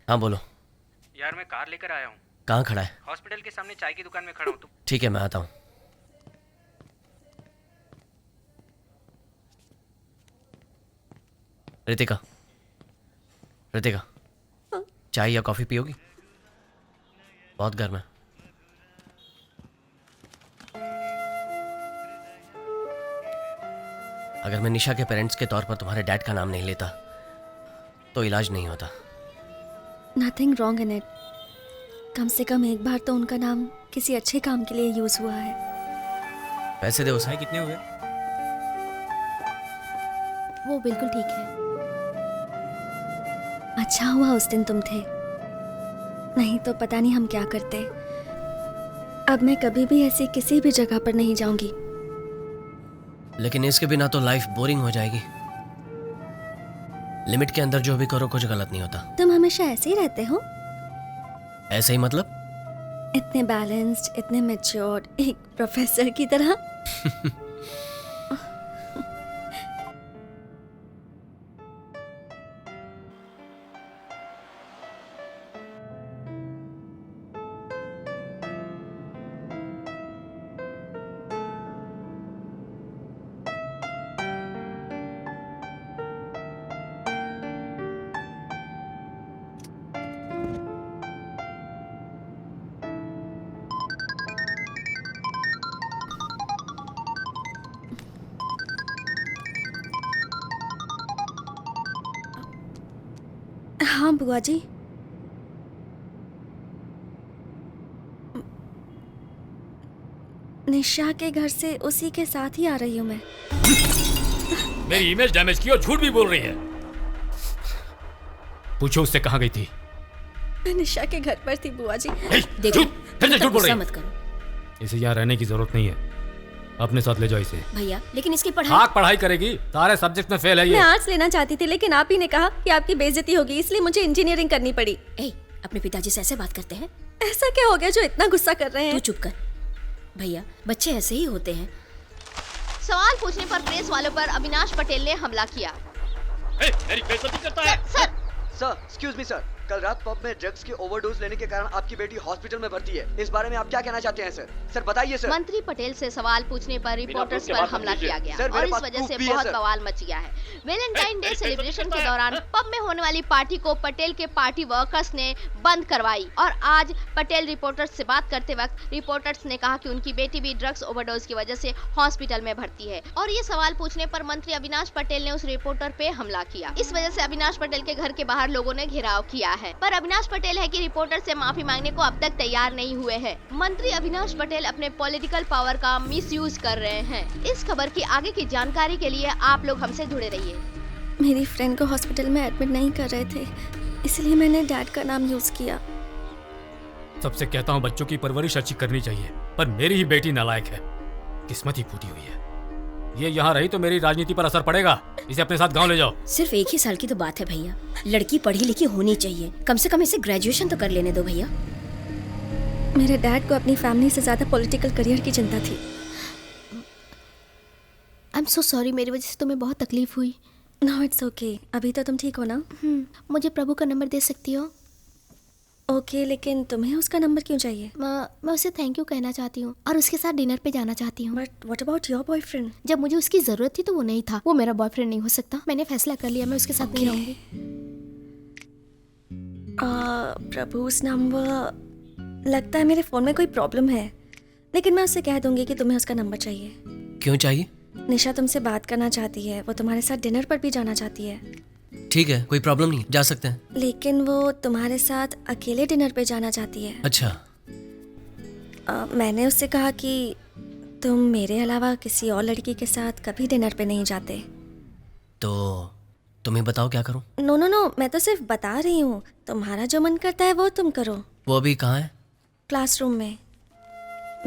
हाँ बोलो। यार मैं कार लेकर आया हूँ। कहाँ खड़ा है? हॉस्पिटल के सामने चाय की दुकान में खड़ा हूँ। ठीक है, मैं आता हूँ। रितिका, रितिका, चाय या कॉफी पियोगी? बहुत गर्म है। अगर मैं निशा के पेरेंट्स के तौर पर तुम्हारे डैड का नाम नहीं लेता तो इलाज नहीं होता। Nothing wrong in it. कम से कम एक बार तो उनका नाम किसी अच्छे काम के लिए यूज हुआ है। पैसे दे उसे। कितने हुए? वो बिल्कुल ठीक है। अच्छा हुआ उस दिन तुम थे, नहीं तो पता नहीं हम क्या करते। अब मैं कभी भी ऐसी किसी भी जगह पर नहीं जाऊंगी। लेकिन इसके बिना तो लाइफ बोरिंग हो जाएगी। लिमिट के अंदर जो भी करो कुछ गलत नहीं होता। तुम हमेशा ऐसे ही रहते हो? ऐसे ही मतलब? इतने बैलेंस्ड, इतने मैच्योर्ड, एक प्रोफेसर की तरह। हाँ बुआ जी। निशा के घर से उसी के साथ ही आ रही हूँ मैं। मेरी इमेज डैमेज की और झूठ भी बोल रही है। पूछो उससे कहाँ गई थी? मैं निशा के घर पर थी बुआ जी। देखो, फिर से झूठ बोल रही है। मत करो। इसे यहाँ रहने की जरूरत नहीं है। अपने साथ ले जाओ इसे। भैया लेकिन इसकी पढ़ाई। हाँ पढ़ाई करेगी, सारे सब्जेक्ट में फेल है ये। मैं आर्ट्स लेना चाहती थी लेकिन आप ही ने कहा कि आपकी बेइज्जती होगी, इसलिए मुझे इंजीनियरिंग करनी पड़ी। अपने पिताजी से ऐसे बात करते हैं? ऐसा क्या हो गया जो इतना गुस्सा कर रहे हैं? तू चुप कर। भैया बच्चे ऐसे ही होते हैं। सवाल पूछने पर प्रेस वालों पर अविनाश पटेल ने हमला किया। मेरी बेइज्जती करता है। सर एक्सक्यूज मी सर, कल रात पब में ड्रग्स की ओवरडोज लेने के कारण आपकी बेटी हॉस्पिटल में भर्ती है। इस बारे में आप क्या कहना चाहते हैं सर? सर बताइए सर। मंत्री पटेल से सवाल पूछने पर रिपोर्टर्स पर हमला किया गया और इस वजह से बहुत बवाल मच गया है। वैलेंटाइन डे सेलिब्रेशन के दौरान पब में होने वाली पार्टी को पटेल के पार्टी वर्कर्स ने बंद करवाई और आज पटेल रिपोर्टर्स से बात करते वक्त रिपोर्टर्स ने कहा कि उनकी बेटी भी ड्रग्स ओवरडोज की वजह से हॉस्पिटल में भर्ती है और ये सवाल पूछने पर मंत्री अविनाश पटेल ने उस रिपोर्टर पे हमला किया। इस वजह से अविनाश पटेल के घर के बाहर लोगों ने घेराव किया है, पर अविनाश पटेल है कि रिपोर्टर से माफी मांगने को अब तक तैयार नहीं हुए हैं। मंत्री अविनाश पटेल अपने पॉलिटिकल पावर का मिसयूज कर रहे हैं। इस खबर की आगे की जानकारी के लिए आप लोग हमसे जुड़े रहिए। मेरी फ्रेंड को हॉस्पिटल में एडमिट नहीं कर रहे थे, इसलिए मैंने डैड का नाम यूज किया। सबसे कहता हूँ बच्चों की परवरिश अच्छी करनी चाहिए, पर मेरी ही बेटी नालायक है, किस्मत ही फूटी हुई है। ये यहाँ रही तो मेरी राजनीति पर असर पड़ेगा। इसे अपने साथ गांव ले जाओ। सिर्फ 1 ही साल की तो बात है भैया, लड़की पढ़ी लिखी होनी चाहिए, कम से कम इसे ग्रेजुएशन तो कर लेने दो भैया। मेरे डैड को अपनी फैमिली से ज्यादा पॉलिटिकल करियर की चिंता थी। आई एम सो सॉरी, मेरी वजह से तुम्हें बहुत तकलीफ हुई। नो इट्स ओके, अभी तो तुम ठीक हो ना? मुझे प्रभु का नंबर दे सकती हो? ओके, लेकिन तुम्हें उसका नंबर क्यों चाहिए? मैं उसे थैंक यू कहना चाहती हूँ और उसके साथ डिनर पे जाना चाहती हूँ। But what about your boyfriend? जब मुझे उसकी जरूरत थी तो वो नहीं था, वो मेरा बॉयफ्रेंड नहीं हो सकता। मैंने फैसला कर लिया, मैं उसके साथ नहीं रहूंगी। प्रभु's नंबर, लगता है मेरे फोन में कोई प्रॉब्लम है, लेकिन मैं उससे कह दूंगी कि तुम्हें उसका नंबर चाहिए। क्यों चाहिए? निशा तुमसे बात करना चाहती है, वो तुम्हारे साथ डिनर पर भी जाना चाहती है। ठीक है, कोई प्रॉब्लम नहीं, जा सकते हैं। लेकिन वो तुम्हारे साथ अकेले डिनर पे जाना चाहती है। अच्छा। मैंने उससे कहा कि तुम मेरे अलावा किसी और लड़की के साथ कभी डिनर पे नहीं जाते। तो तुम्हें बताओ क्या करूं? नो नो नो, मैं तो सिर्फ बता रही हूँ, तुम्हारा जो मन करता है वो तुम करो। वो अभी कहाँ है? क्लासरूम में।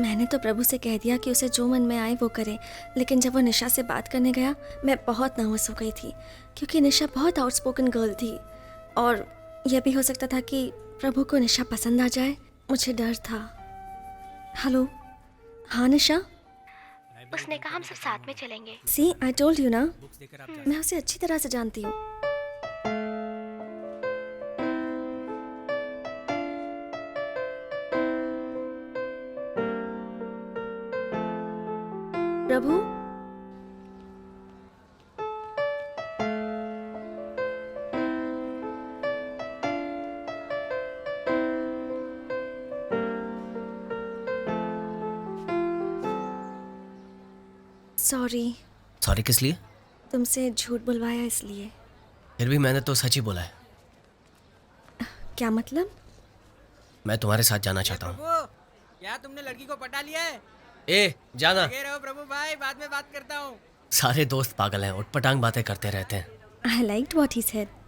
मैंने तो प्रभु से कह दिया कि उसे जो मन में आए वो करे, लेकिन जब वो निशा से बात करने गया मैं बहुत नर्वस हो गई थी, क्योंकि निशा बहुत आउटस्पोकन गर्ल थी और यह भी हो सकता था कि प्रभु को निशा पसंद आ जाए। मुझे डर था। हेलो, हाँ निशा? उसने कहा हम सब साथ में चलेंगे। सी आई टोल्ड यू ना, मैं उसे अच्छी तरह से जानती हूँ। प्रभु, सॉरी। सॉरी किस लिए? तुमसे झूठ बुलवाया इसलिए। फिर भी मैंने तो सच ही बोला है। क्या मतलब? मैं तुम्हारे साथ जाना चाहता हूँ। क्या तुमने लड़की को पटा लिया है? ए जाना। लगे रहो प्रभु भाई, बाद में बात करता हूँ। सारे दोस्त पागल हैं, उठपटांग बातें करते रहते हैं। I liked what he said.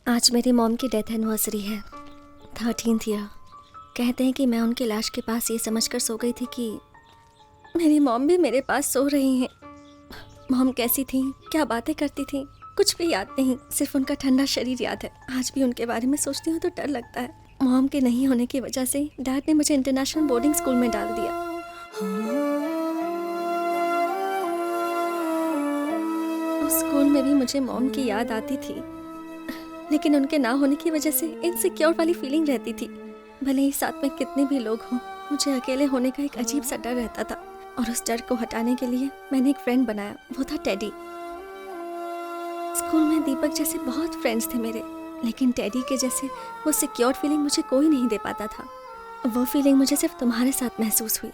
आज मेरी मॉम की डेथ एनिवर्सरी है, 13th ईयर। कहते हैं कि मैं उनकी लाश के पास ये समझकर सो गई थी कि मेरी मॉम भी मेरे पास सो रही हैं। मॉम कैसी थी, क्या बातें करती थी, कुछ भी याद नहीं, सिर्फ उनका ठंडा शरीर याद है। आज भी उनके बारे में सोचती हूँ तो डर लगता है। मॉम के नहीं होने की वजह से डैड ने मुझे इंटरनेशनल बोर्डिंग स्कूल में डाल दिया। उस स्कूल में भी मुझे मॉम की याद आती थी, लेकिन उनके ना होने की वजह से इनसिक्योर वाली फीलिंग रहती थी। भले ही साथ में कितने भी लोग हों, मुझे अकेले होने का एक अजीब सा डर रहता था, और उस डर को हटाने के लिए मैंने एक फ्रेंड बनाया, वो था टेडी। स्कूल में दीपक जैसे बहुत फ्रेंड्स थे मेरे, लेकिन टेडी के जैसे वो सिक्योर फीलिंग मुझे कोई नहीं दे पाता था। वो फीलिंग मुझे सिर्फ तुम्हारे साथ महसूस हुई।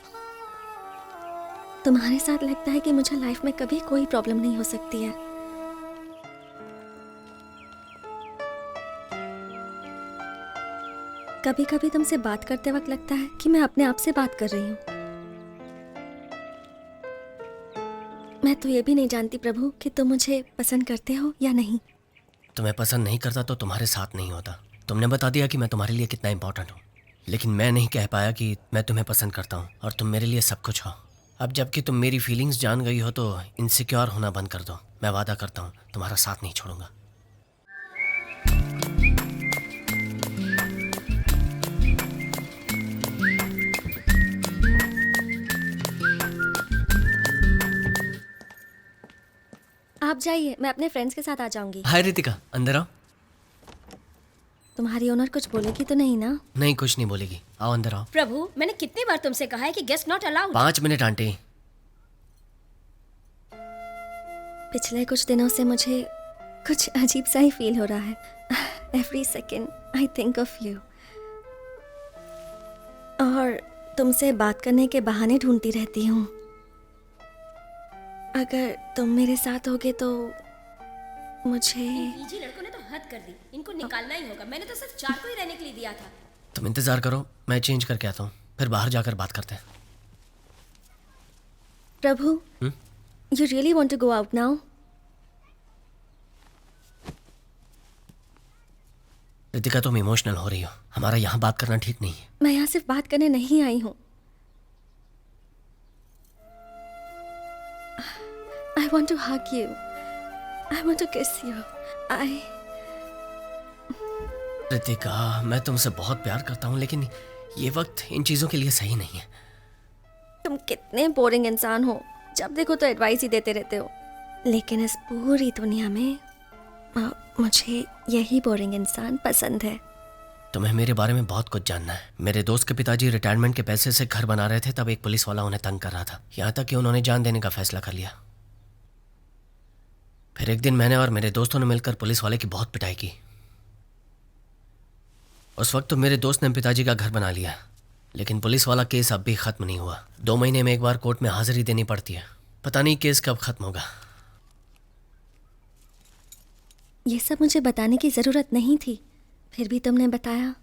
तुम्हारे साथ लगता है कि मुझे लाइफ में कभी कोई प्रॉब्लम नहीं हो सकती है। कभी कभी तुमसे बात करते वक्त लगता है कि मैं अपने आप से बात कर रही हूँ। मैं तो ये भी नहीं जानती प्रभु कि तुम मुझे पसंद करते हो या नहीं। तुम्हें पसंद नहीं करता तो तुम्हारे साथ नहीं होता। तुमने बता दिया कि मैं तुम्हारे लिए कितना इंपॉर्टेंट हूँ, लेकिन मैं नहीं कह पाया कि मैं तुम्हें पसंद करता हूँ और तुम मेरे लिए सब कुछ हो। अब जबकि तुम मेरी फीलिंग्स जान गई हो तो इनसिक्योर होना बंद कर दो। मैं वादा करता हूँ तुम्हारा साथ नहीं छोड़ूंगा। आप जाइए, मैं अपने फ्रेंड्स के साथ आ जाऊंगी। हाय रितिका, अंदर आओ। तुम्हारी ओनर कुछ बोलेगी तो नहीं ना? नहीं, कुछ नहीं बोलेगी। आओ अंदर आओ। प्रभु, मैंने कितनी बार तुमसे कहा है कि guest not allowed. 5 minute aunty. पिछले कुछ दिनों से मुझे कुछ अजीब सा ही फील हो रहा है। Every second I think of you, और तुमसे बात करने के बहाने ढूंढती रहती हूँ। अगर तुम मेरे साथ होगे तो मुझे। पीजी लड़कों ने तो हद कर दी, इनको निकालना ही होगा। मैंने तो सिर्फ 4 को ही रहने के लिए दिया था। तुम इंतजार करो, मैं चेंज करके आता हूँ, फिर बाहर जाकर बात करते हैं। Prabhu, you really want to go out now? Ritika, तुम इमोशनल हो रही हो। हमारा यहाँ बात करना ठीक नहीं है। मैं यहाँ सिर्फ बात करने नहीं आई हूँ। I want to hug you. I want to kiss you. Ritika, मैं तुमसे बहुत प्यार करता हूँ, लेकिन ये वक्त इन चीजों के लिए सही नहीं है। तुम कितने बोरिंग इंसान हो, जब देखो तो एडवाइस ही देते रहते हो। लेकिन इस पूरी दुनिया में मुझे यही बोरिंग इंसान पसंद है। तुम्हें मेरे बारे में बहुत कुछ जानना है। मेरे दोस्त के पिताजी रिटायरमेंट के पैसे से घर बना रहे थे, तब एक पुलिस वाला उन्हें तंग कर रहा था, यहाँ तक कि उन्होंने जान देने का फैसला कर लिया। फिर एक दिन मैंने और मेरे दोस्तों ने मिलकर पुलिस वाले की बहुत पिटाई की। उस वक्त तो मेरे दोस्त ने पिताजी का घर बना लिया, लेकिन पुलिस वाला केस अब भी खत्म नहीं हुआ। 2 महीने में एक बार कोर्ट में हाजिरी देनी पड़ती है। पता नहीं केस कब खत्म होगा। ये सब मुझे बताने की ज़रूरत नहीं थी, फिर भी तुमने बताया।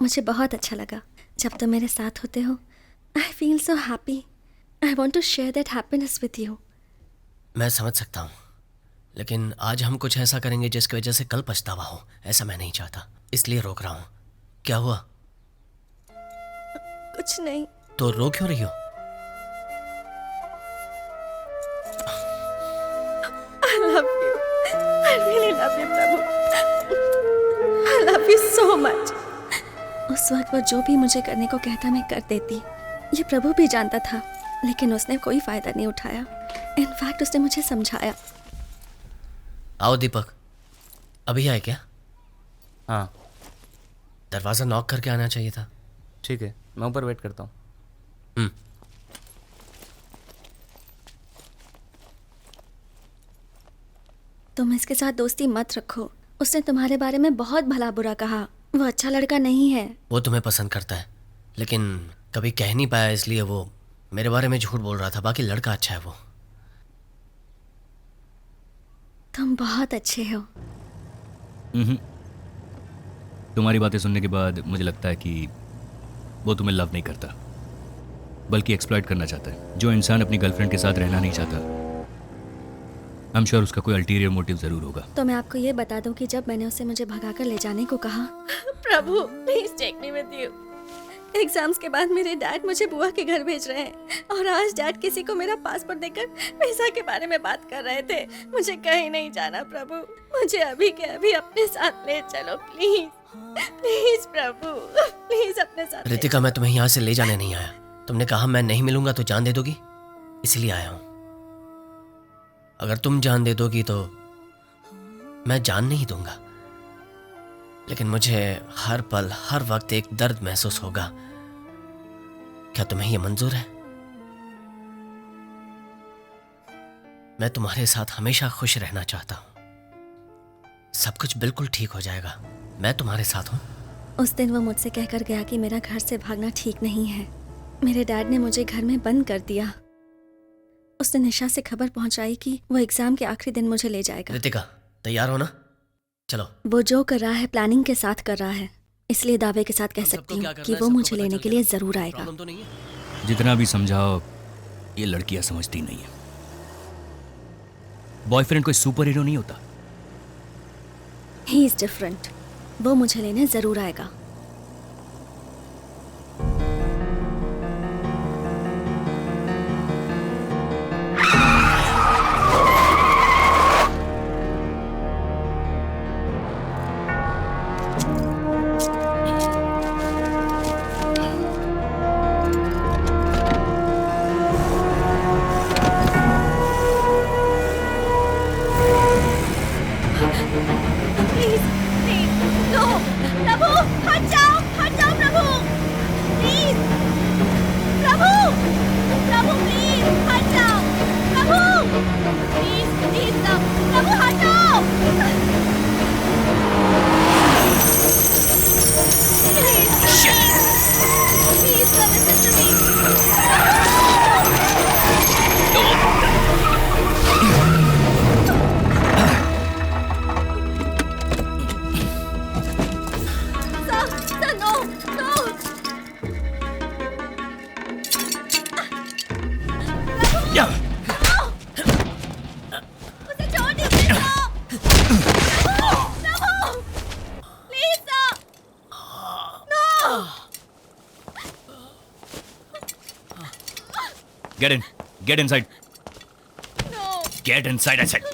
मुझे बहुत अच्छा लगा। जब तुम मेरे साथ होते हो, I feel so happy. I want to share that happiness with you. मैं समझ सकता हूँ, लेकिन आज हम कुछ ऐसा करेंगे जिसकी वजह से कल पछतावा हो। ऐसा मैं नहीं चाहता, इसलिए रोक रहा हूँ। क्या हुआ? कुछ नहीं। तो रो क्यों रही हो? I love you. I really love you, Prabhu. I love you so much. उस वक्त वो जो भी मुझे करने को कहता मैं कर देती। ये प्रभु भी जानता था, लेकिन उसने कोई फायदा नहीं उठाया। इनफैक्ट उसने मुझे समझाया। आओ दीपक, अभी आए क्या? हाँ। दरवाज़ा नॉक करके आना चाहिए था। ठीक है, मैं ऊपर वेट करता हूँ। तुम इसके साथ दोस्ती मत रखो। उसने तुम्हारे बारे में बहुत भला बुरा कहा। वो अच्छा लड़का नहीं है। वो तुम्हें पसंद करता है, लेकिन कभी कह नहीं पाया, इसलिए वो मेरे बारे में झूठ बोल रहा था। बाकी लड़का अच्छा है वो। तुम बहुत अच्छे हो। तुम्हारी बातें सुनने के बाद मुझे लगता है कि वो तुम्हें लव नहीं करता, बल्कि एक्सप्लॉइट करना चाहता है। जो इंसान अपनी गर्लफ्रेंड के साथ रहना नहीं चाहता, आई एम श्योर उसका कोई अल्टीरियर मोटिव जरूर होगा। तो मैं आपको ये बता दूं कि जब मैंने उसे मुझे भगाकर ले जाने को कहा, Prabhu please take me with you. Exams के बाद मेरे डैड मुझे बुआ के घर भेज रहे हैं, और आज डैड किसी को मेरा पासपोर्ट देकर वीजा के बारे में बात कर रहे थे। मुझे कहीं नहीं जाना प्रभु, मुझे अभी के अभी अपने साथ ले चलो प्लीज। प्लीज प्रभु, प्लीज अपने साथ। रितिका, मैं तुम्हें यहाँ से ले जाने नहीं आया। तुमने कहा मैं नहीं मिलूंगा तो जान दे दोगी, इसलिए आया हूँ। अगर तुम जान दे दोगी तो मैं जान नहीं दूंगा, लेकिन मुझे हर पल हर वक्त एक दर्द महसूस होगा। क्या तुम्हें यह मंजूर है? मैं तुम्हारे साथ हमेशा खुश रहना चाहता हूं, सब कुछ बिल्कुल ठीक हो जाएगा, मैं तुम्हारे साथ हूँ। उस दिन वो मुझसे कहकर गया कि मेरा घर से भागना ठीक नहीं है। मेरे डैड ने मुझे घर में बंद कर दिया। उसने निशा से खबर पहुंचाई कि वो एग्जाम के आखिरी दिन मुझे ले जाएगा। रितिका, तैयार हो ना? चलो। वो जो कर रहा है प्लानिंग के साथ कर रहा है, इसलिए दावे के साथ कह सकती हूँ कि वो मुझे लेने के लिए जरूर आएगा। प्रॉब्लम तो नहीं है? जितना भी समझाओ ये लड़कियां समझती नहीं है। बॉयफ्रेंड कोई सुपर हीरो नहीं होता। He is different. वो मुझे लेने जरूर आएगा। Get in. Get inside. No. Get inside, I said.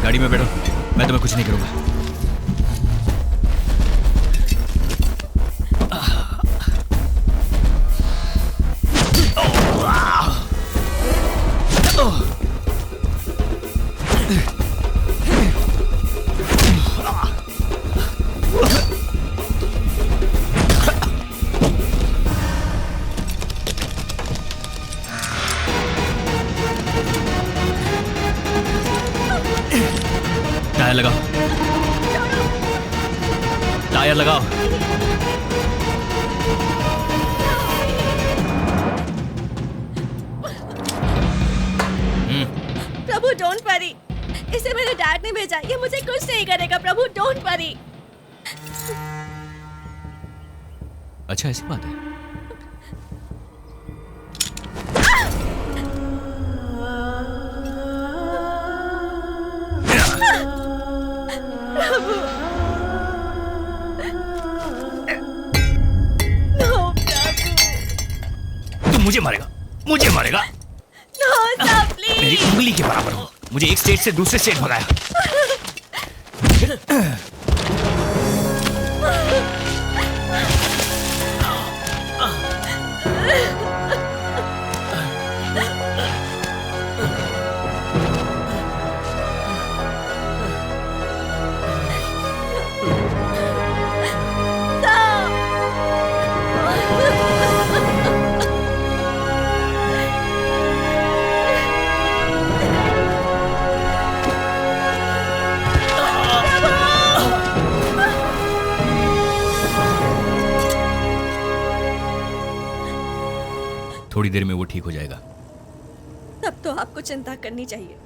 गाड़ी में बैठो, मैं तुम्हें कुछ नहीं करूंगा। टायर लगाओ, टायर लगाओ। प्रभु डोंट वरी, इसे मेरे डैड ने भेजा, ये मुझे कुछ नहीं करेगा। Prabhu don't worry. अच्छा ऐसी बात है। मुझे मारेगा, मुझे मारेगा। No, sir, please. मेरी उंगली के बराबर हो। मुझे एक स्टेट से दूसरे स्टेट भगाया। थोड़ी देर में वो ठीक हो जाएगा। तब तो आपको चिंता करनी चाहिए।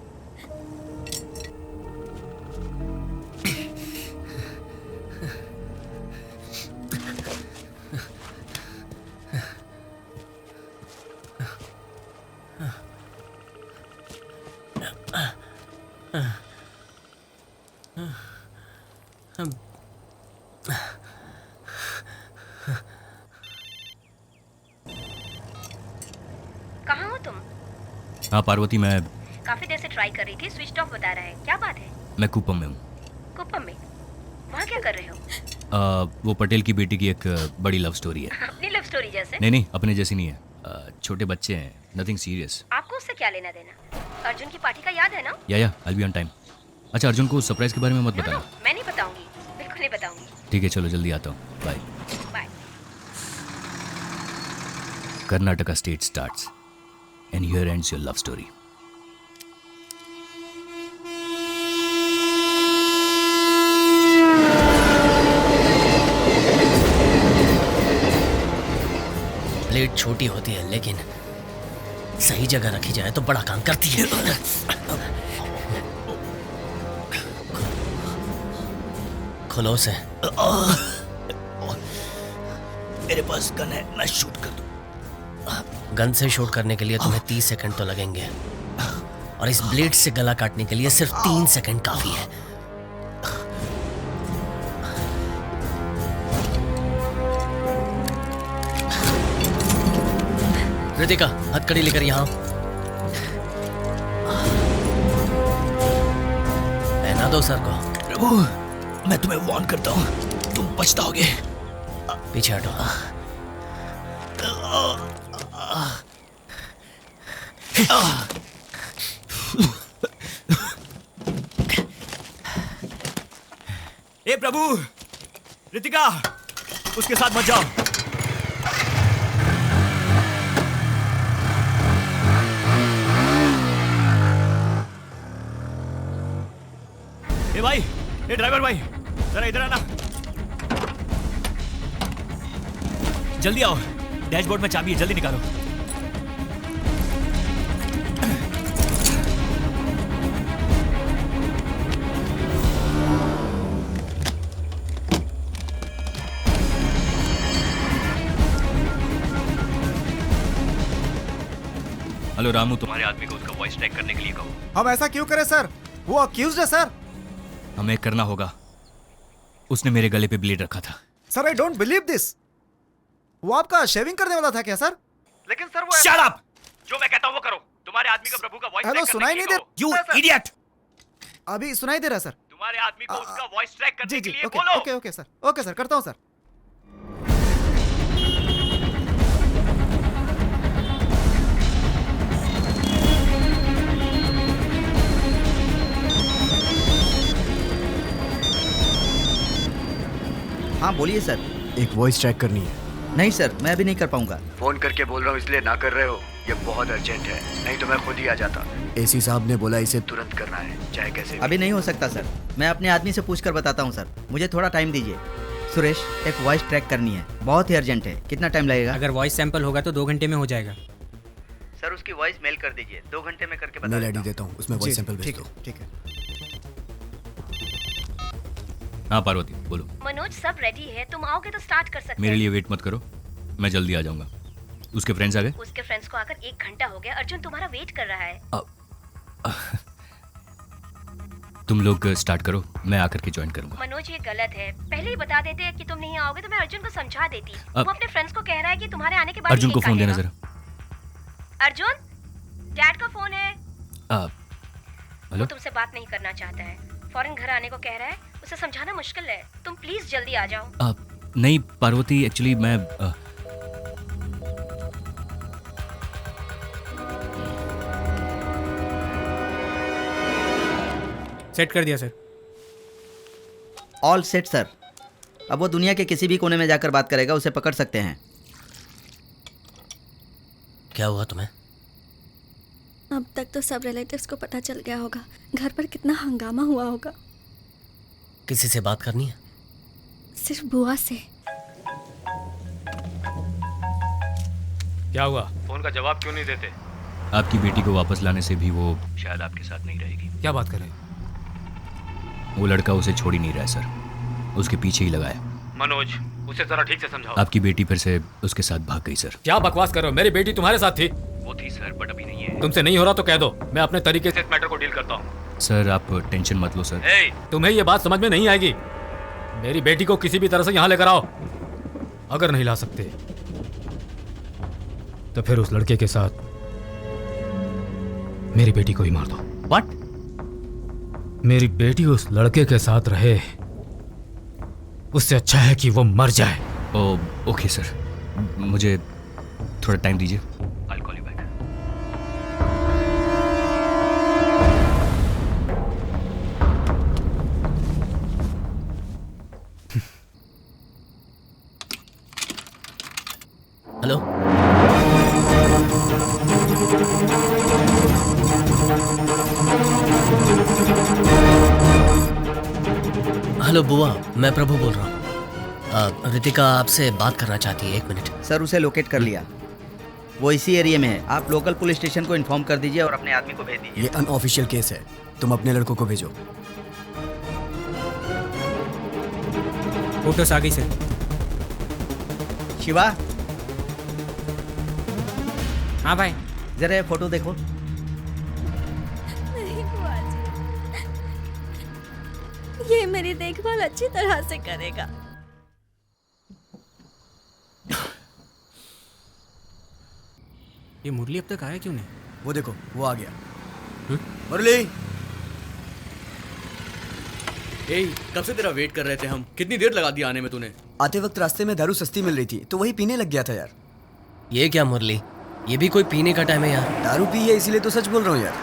हाँ पार्वती, मैं काफी देर से ट्राई कर रही थी, स्विच ऑफ बता रहा है। क्या बात है? मैं कुप्पम में हूँ। कुप्पम में? वहाँ क्या कर रहे हो? वो पटेल की बेटी की एक बड़ी लव स्टोरी है। अपनी लव स्टोरी जैसे? नहीं, अपने जैसी नहीं है। छोटे बच्चे हैं, नथिंग सीरियस। आपको उससे क्या लेना देना? अर्जुन की पार्टी का याद है ना? या आई बी ऑन टाइम। अच्छा, अर्जुन को सरप्राइज के बारे में मत बताना। मैं नहीं बताऊंगी, बिल्कुल नहीं बताऊंगी। ठीक है, चलो जल्दी आता हूँ। Bye. Bye. Karnataka state starts and here ends your love story. Plate छोटी होती है लेकिन सही जगह रखी जाए तो बड़ा काम करती है। खोलो उसे। मेरे पास गन है, मैं शूट कर दूं। गन से शूट करने के लिए तुम्हें 30 सेकंड तो लगेंगे और इस ब्लेड से गला काटने के लिए सिर्फ 3 सेकंड काफी है। रितिका, हथकड़ी लेकर यहाँ पहना दो सर को। प्रभु, मैं तुम्हें वार्न करता हूँ, तुम पछताओगे। पीछे हटो। ए प्रभु, रितिका, उसके साथ मत जाओ। ए भाई, ए ड्राइवर भाई, जरा इधर आना। जल्दी आओ, डैशबोर्ड में चाबी है, जल्दी निकालो। हेलो रामू, तुम्हारे आदमी को उसका वॉइस ट्रैक करने के लिए कहो। हम ऐसा क्यों करें सर? वो अक्यूज्ड है सर। हमें करना होगा। उसने मेरे गले पे ब्लेड रखा था। Sir I don't believe this. वो आपका शेविंग करने वाला था क्या सर? लेकिन सर वो शट अप! जो मैं कहता हूँ वो करो। तुम्हारे आदमी को प्रभु का वॉइस हेलो, सुनाई नहीं दे। You idiot! अभी सुनाई दे रहा सर। तुम्हारे आदमी को उसका वॉइस ट्रैक करने के लिए ओके, बोलो। ओके सर, ओके सर, करता हूँ सर। हाँ बोलिए सर। एक वॉइस ट्रैक करनी है। नहीं सर, मैं अभी नहीं कर पाऊंगा। फोन करके बोल रहा हूँ इसलिए ना कर रहे हो? ये बहुत अर्जेंट है, नहीं तो मैं खुद ही आ जाता। एसी साहब ने बोला इसे तुरंत करना है, चाहे कैसे भी। अभी नहीं हो सकता सर, मैं अपने आदमी से पूछकर बताता हूँ सर, मुझे थोड़ा टाइम दीजिए। सुरेश, एक वॉइस ट्रैक करनी है, बहुत ही अर्जेंट है। कितना टाइम लगेगा? अगर वॉइस सैंपल होगा तो 2 घंटे में हो जाएगा। सर उसकी वॉइस मेल कर दीजिए, 2 घंटे में करके बता मेल आईडी देता हूँ, उसमें वॉइस सैंपल भेज दो। ठीक है। हाँ पार्वती, बोलो। मनोज, सब रेडी है, तुम आओगे तो स्टार्ट कर सकते मेरे लिए वेट मत करो, मैं जल्दी आ जाऊंगा। उसके फ्रेंड्स आ गए? उसके फ्रेंड्स को आकर 1 घंटा हो गया। अर्जुन तुम्हारा वेट कर रहा है। तुम लोग स्टार्ट करो, मैं आकर के ज्वाइन करूंगा। मनोज, ये गलत है। पहले ही बता देते कि तुम नहीं आओगे तो मैं अर्जुन को समझा देती। वो अपने फ्रेंड्स को कह रहा है कि तुम्हारे आने के बाद अर्जुन को फोन देना जरा। अर्जुन, डैड का फोन है। हेलो? वो तुमसे बात नहीं करना चाहता है, फौरन घर आने को कह रहा है। उसे समझाना मुश्किल है, तुम प्लीज जल्दी आ जाओ। नहीं पार्वती, एक्चुअली मैं सेट कर दिया सर। All set sir. अब वो दुनिया के किसी भी कोने में जाकर बात करेगा, उसे पकड़ सकते हैं। क्या हुआ तुम्हें? अब तक तो सब रिलेटिव्स को पता चल गया होगा। घर पर कितना हंगामा हुआ होगा। किसी से बात करनी है? सिर्फ बुआ से। क्या हुआ? फोन का जवाब क्यों नहीं देते? आपकी बेटी को वापस लाने से भी वो शायद आपके साथ नहीं रहेगी। क्या बात कर रहे हैं? वो लड़का उसे छोड़ ही नहीं रहा है सर, उसके पीछे ही लगा है। मनोज, उसे जरा ठीक से समझाओ। आपकी बेटी फिर से उसके साथ भाग गई सर। क्या बकवास कर रहे हो? मेरी बेटी तुम्हारे साथ थी। वो थी सर, बट अभी नहीं है। तुमसे नहीं हो रहा तो कह दो, मैं अपने तरीके से इस मैटर को डील करता हूँ। सर आप टेंशन मत लो सर। तुम्हें ये बात समझ में नहीं आएगी। मेरी बेटी को किसी भी तरह से यहाँ लेकर आओ। अगर नहीं ला सकते तो फिर उस लड़के के साथ मेरी बेटी को ही मार दो। व्हाट? मेरी बेटी उस लड़के के साथ रहे, उससे अच्छा है कि वो मर जाए। ओके सर, मुझे थोड़ा टाइम दीजिए। I'll call you back. Hello, hello बुआ, मैं प्रभु बोल रहा हूँ। रितिका आपसे बात करना चाहती है, 1 मिनट। सर उसे लोकेट कर लिया, वो इसी एरिया में है। आप लोकल पुलिस स्टेशन को इन्फॉर्म कर दीजिए और अपने आदमी को भेज दीजिए। ये अनऑफिशियल केस है, तुम अपने लड़कों को भेजो। फोटोस आ गई सर। शिवा, हाँ भाई, जरा ये फोटो देखो। नहीं बुआ जी, ये मेरी देखभाल अच्छी तरह से करेगा। ये मुरली अब तक आया क्यों नहीं? वो देखो, वो आ गया। मुरली, कब से तेरा वेट कर रहे थे हम। कितनी देर लगा दी आने में तूने? आते वक्त रास्ते में दारू सस्ती मिल रही थी तो वही पीने लग गया था यार। ये क्या मुरली, ये भी कोई पीने का टाइम है यार? दारू पी है इसीलिए तो सच बोल रहा हूँ यार।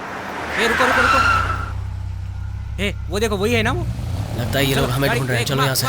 रुको रुको रुको, वो देखो वही है ना वो। लगता है ये लोग हमें ढूंढ रहे हैं। चलो यहाँ से।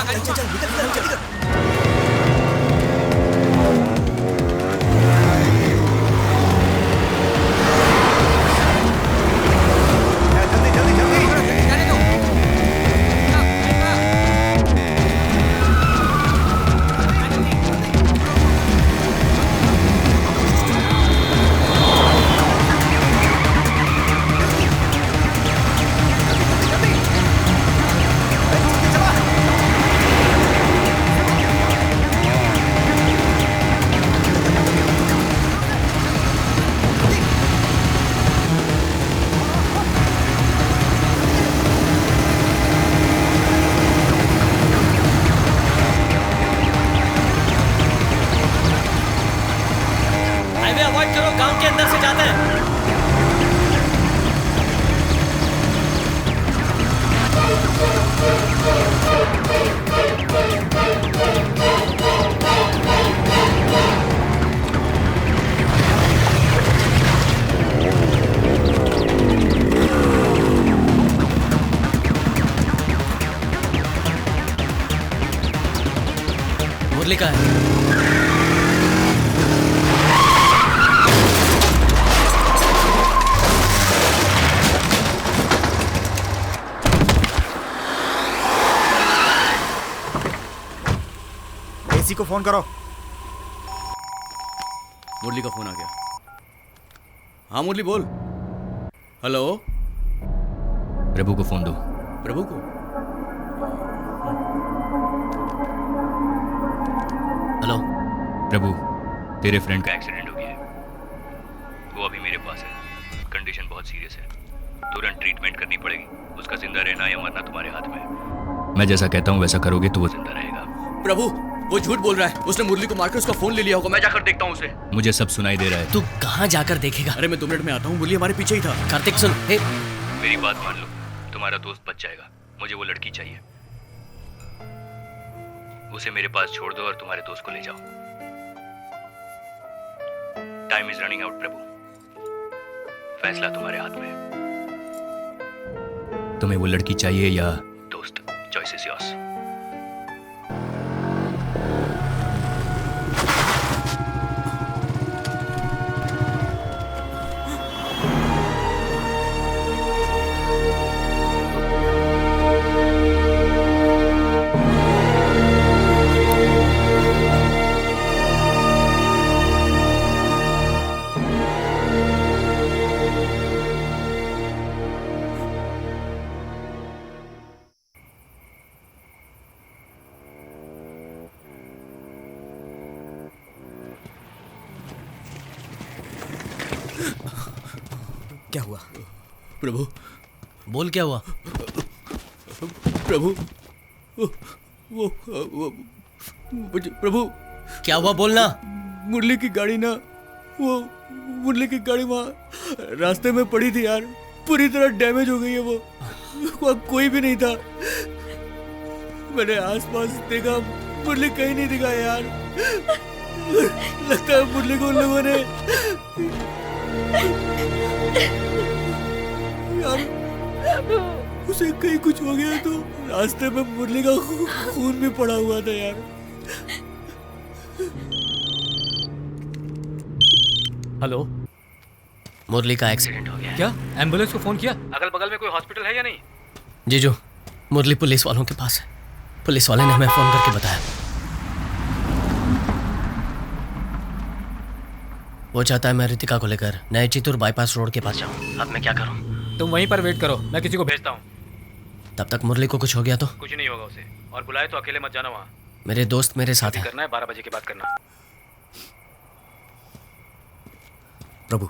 मुरली का है। एसी को फोन करो। मुरली का फोन आ गया। हाँ मुरली बोल। हेलो, प्रभु को फोन दो। प्रभु को? हेलो प्रभु, तेरे फ्रेंड का एक्सीडेंट हो गया है। वो अभी मेरे पास है। कंडीशन बहुत सीरियस है, तुरंत ट्रीटमेंट करनी पड़ेगी। उसका जिंदा रहना या मरना तुम्हारे हाथ में है। मैं जैसा कहता हूँ वैसा करोगे तो वो जिंदा रहेगा। प्रभु, वो झूठ बोल रहा है। उसने मुरली को मारकर उसका फोन ले लिया होगा। मैं जाकर देखता हूँ उसे। मुझे सब सुनाई दे रहा है। तू कहाँ जाकर देखेगा? अरे मैं 2 मिनट में आता हूँ। मुरली हमारे पीछे ही था। कार्तिक सुन, हे। मेरी बात मान लो, तुम्हारा दोस्त बच जाएगा। मुझे वो लड़की चाहिए। उसे मेरे पास छोड़ दो और तुम्हारे दोस्त को ले जाओ। टाइम इज रनिंग आउट प्रभु। फैसला तुम्हारे हाथ में है। तुम्हें वो लड़की चाहिए या दोस्त? Choice is yours. क्या हुआ? प्रभु, बोल क्या हुआ? प्रभु, वो प्रभु, क्या हुआ बोलना। मुरली की गाड़ी ना वो मुरली की गाड़ी वहाँ रास्ते में पड़ी थी यार, पूरी तरह डैमेज हो गई है वो। वहाँ कोई भी नहीं था। मैंने आसपास देखा, मुरली कहीं नहीं दिखा यार। लगता है मुरली को उन लोगों ने यार, उसे कहीं कुछ हो गया तो रास्ते में मुरली का खून भी पड़ा हुआ था यार। हेलो, मुरली का एक्सीडेंट हो गया। क्या एम्बुलेंस को फोन किया? अगल बगल में कोई हॉस्पिटल है या नहीं? जीजू, मुरली पुलिस वालों के पास है। पुलिस वाले ने हमें फोन करके बताया। वो चाहता है मैं रितिका को लेकर नए चित्तूर बाईपास रोड के पास जाऊं। अब मैं क्या करूं? तुम वहीं पर वेट करो, मैं किसी को भेजता हूँ। तब तक मुरली को कुछ हो गया तो? कुछ नहीं होगा उसे, और बुलाए तो अकेले मत जाना वहाँ। मेरे दोस्त मेरे साथ हैं। करना है 12 बजे के बाद करना। प्रभु,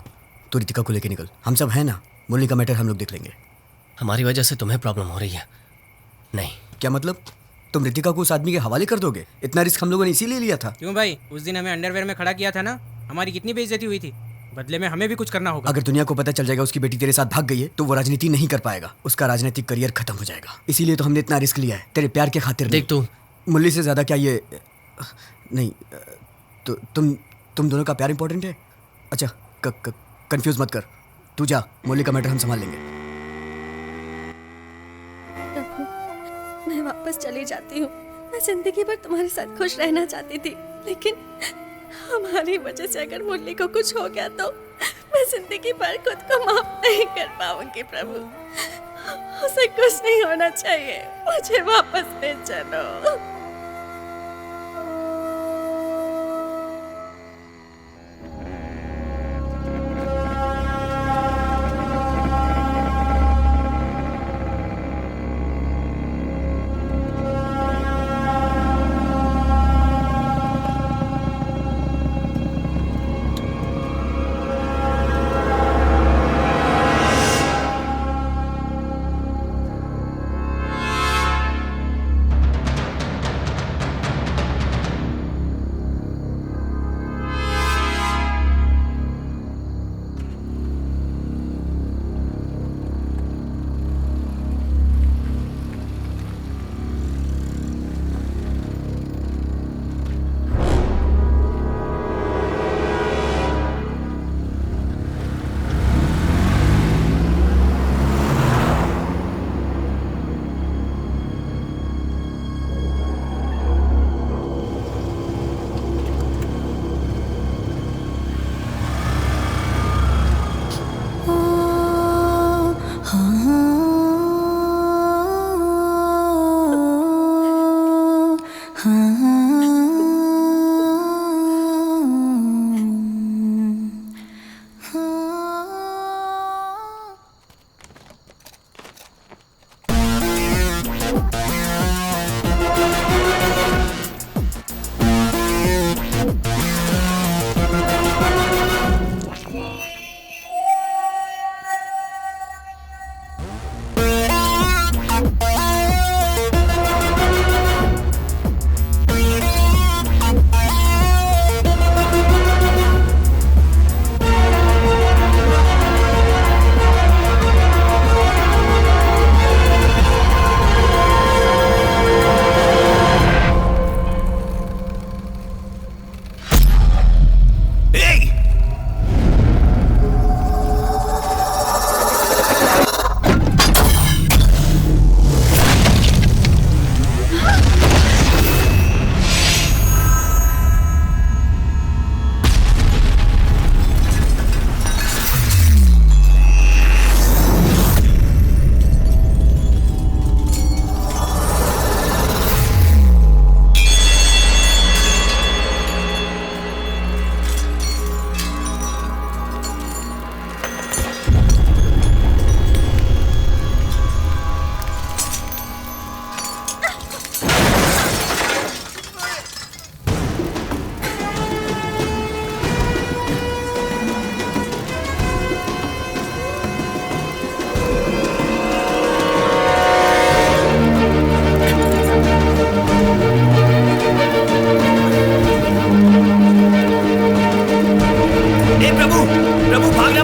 तू रितिका को लेके निकल, हम सब हैं ना। मुरली का मैटर हम लोग देख लेंगे। हमारी वजह से तुम्हें प्रॉब्लम हो रही है? नहीं। क्या मतलब? तुम रितिका को उस आदमी के हवाले कर दोगे? इतना रिस्क हम लोगों ने इसीलिए लिया था। क्यों भाई, उस दिन हमें अंडरवेयर में खड़ा किया था ना, हमारी कितनी बेइज्जती हुई थी। बदले में हमें भी कुछ करना होगा। अगर दुनिया को पता चल जाएगा उसकी बेटी तेरे साथ भाग गई है तो वो राजनीति नहीं कर पाएगा, उसका राजनीतिक करियर खत्म हो जाएगा। इसीलिए तो हमने इतना रिस्क लिया है, तेरे प्यार के खातिर। देख तू, मुरली से ज्यादा क्या ये नहीं, तो तुम दोनों का प्यार इंपॉर्टेंट है। अच्छा, कंफ्यूज मत कर, तू जा, मुरली का मैटर हम संभाल लेंगे। मैं वापस चली जाती हूँ। मैं जिंदगी भर तुम्हारे साथ खुश रहना चाहती थी, लेकिन हमारी वजह से अगर मुरली को कुछ हो गया तो मैं जिंदगी भर खुद को माफ नहीं कर पाऊंगी। प्रभु, उसे कुछ नहीं होना चाहिए, मुझे वापस ले चलो।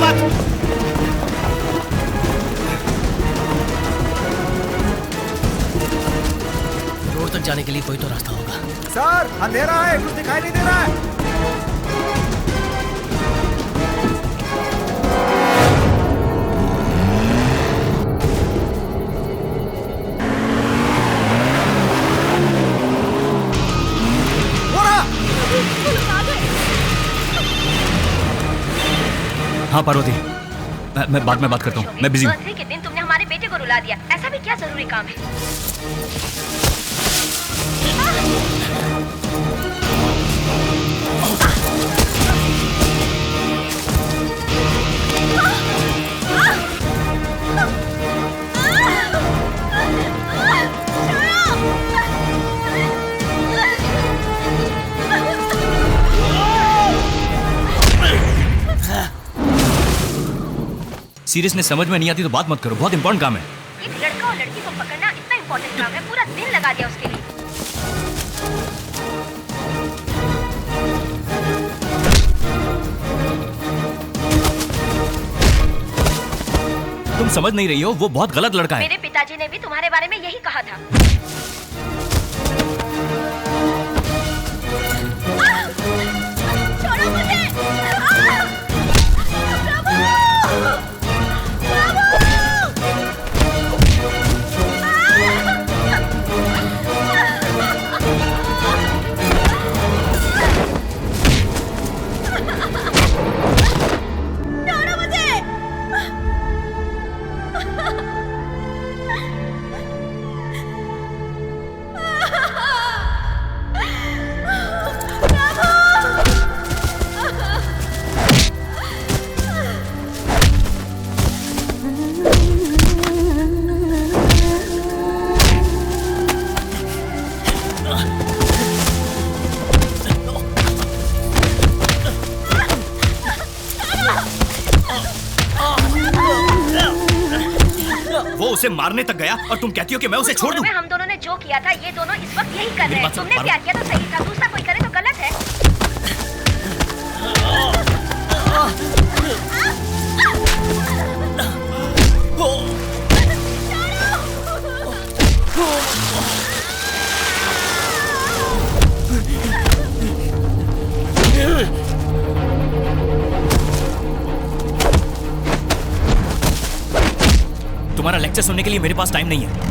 मत। रोड तक जाने के लिए कोई तो रास्ता होगा। सर अंधेरा है, कुछ दिखाई नहीं दे रहा है। हाँ पार्वती, मैं बाद में बात करता हूँ, मैं बिजी हूँ। बर्थडे के दिन तुमने हमारे बेटे को रुला दिया, ऐसा भी क्या जरूरी काम है? सीरियसनेस समझ में नहीं आती तो बात मत करो, बहुत इंपॉर्टेंट काम है। एक लड़का और लड़की को पकड़ना इतना इम्पोर्टेंट काम है, पूरा दिन लगा दिया उसके लिए। तुम समझ नहीं रही हो, वो बहुत गलत लड़का है। मेरे पिताजी ने भी तुम्हारे बारे में यही कहा था। छोड़ो मुझे! वो उसे मारने तक गया और तुम कहती हो कि मैं उसे छोड़ दूं? हम दोनों ने जो किया था ये दोनों इस वक्त यही कर रहे हैं। तुमने प्यार किया तो सही था, दूसरा कोई करे तो गलत है। तुम्हारा लेक्चर सुनने के लिए मेरे पास टाइम नहीं है।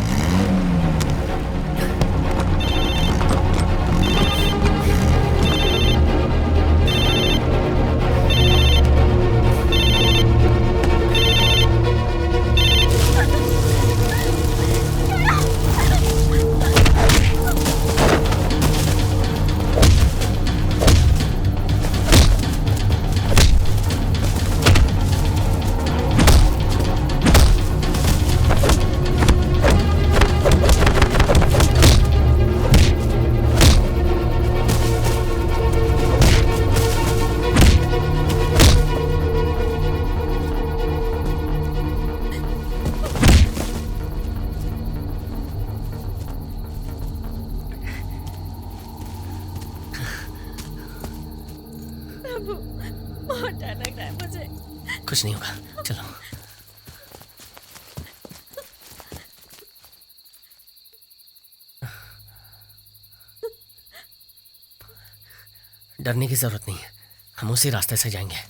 बहुत डर लग रहा है मुझे। कुछ नहीं होगा, चलो। डरने की जरूरत नहीं है, हम उसी रास्ते से जाएंगे।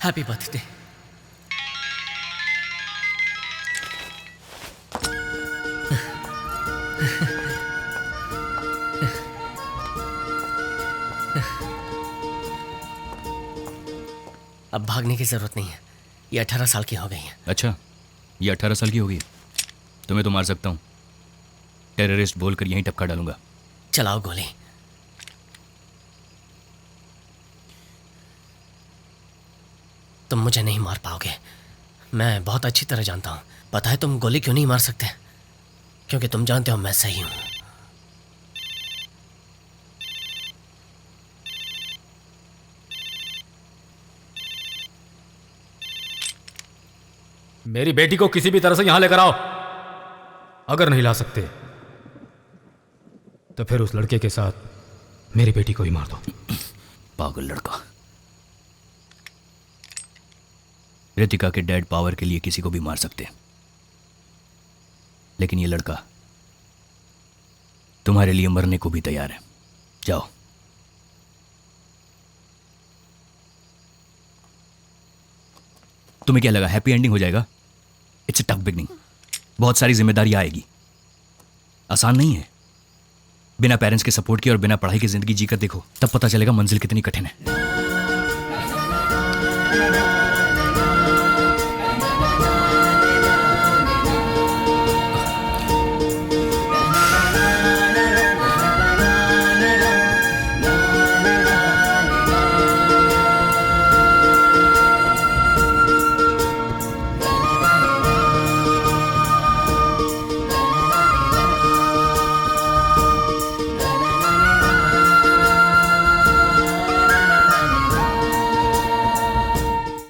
Happy birthday. अब भागने की जरूरत नहीं है, ये 18 साल की हो गई है। अच्छा, ये 18 साल की होगी। तुम्हें तो मार सकता हूँ, टेररिस्ट बोलकर यहीं टपका डालूंगा। चलाओ गोली। तुम मुझे नहीं मार पाओगे, मैं बहुत अच्छी तरह जानता हूं। पता है तुम गोली क्यों नहीं मार सकते? क्योंकि तुम जानते हो मैं सही हूं। मेरी बेटी को किसी भी तरह से यहां लेकर आओ। अगर नहीं ला सकते तो फिर उस लड़के के साथ मेरी बेटी को ही मार दो। पागल लड़का। रितिका के डैड पावर के लिए किसी को भी मार सकते, लेकिन ये लड़का तुम्हारे लिए मरने को भी तैयार है। जाओ। तुम्हें क्या लगा हैप्पी एंडिंग हो जाएगा? It's a tough beginning. बहुत सारी जिम्मेदारी आएगी, आसान नहीं है। बिना पेरेंट्स के सपोर्ट के और बिना पढ़ाई की जिंदगी जीकर देखो, तब पता चलेगा मंजिल कितनी कठिन है।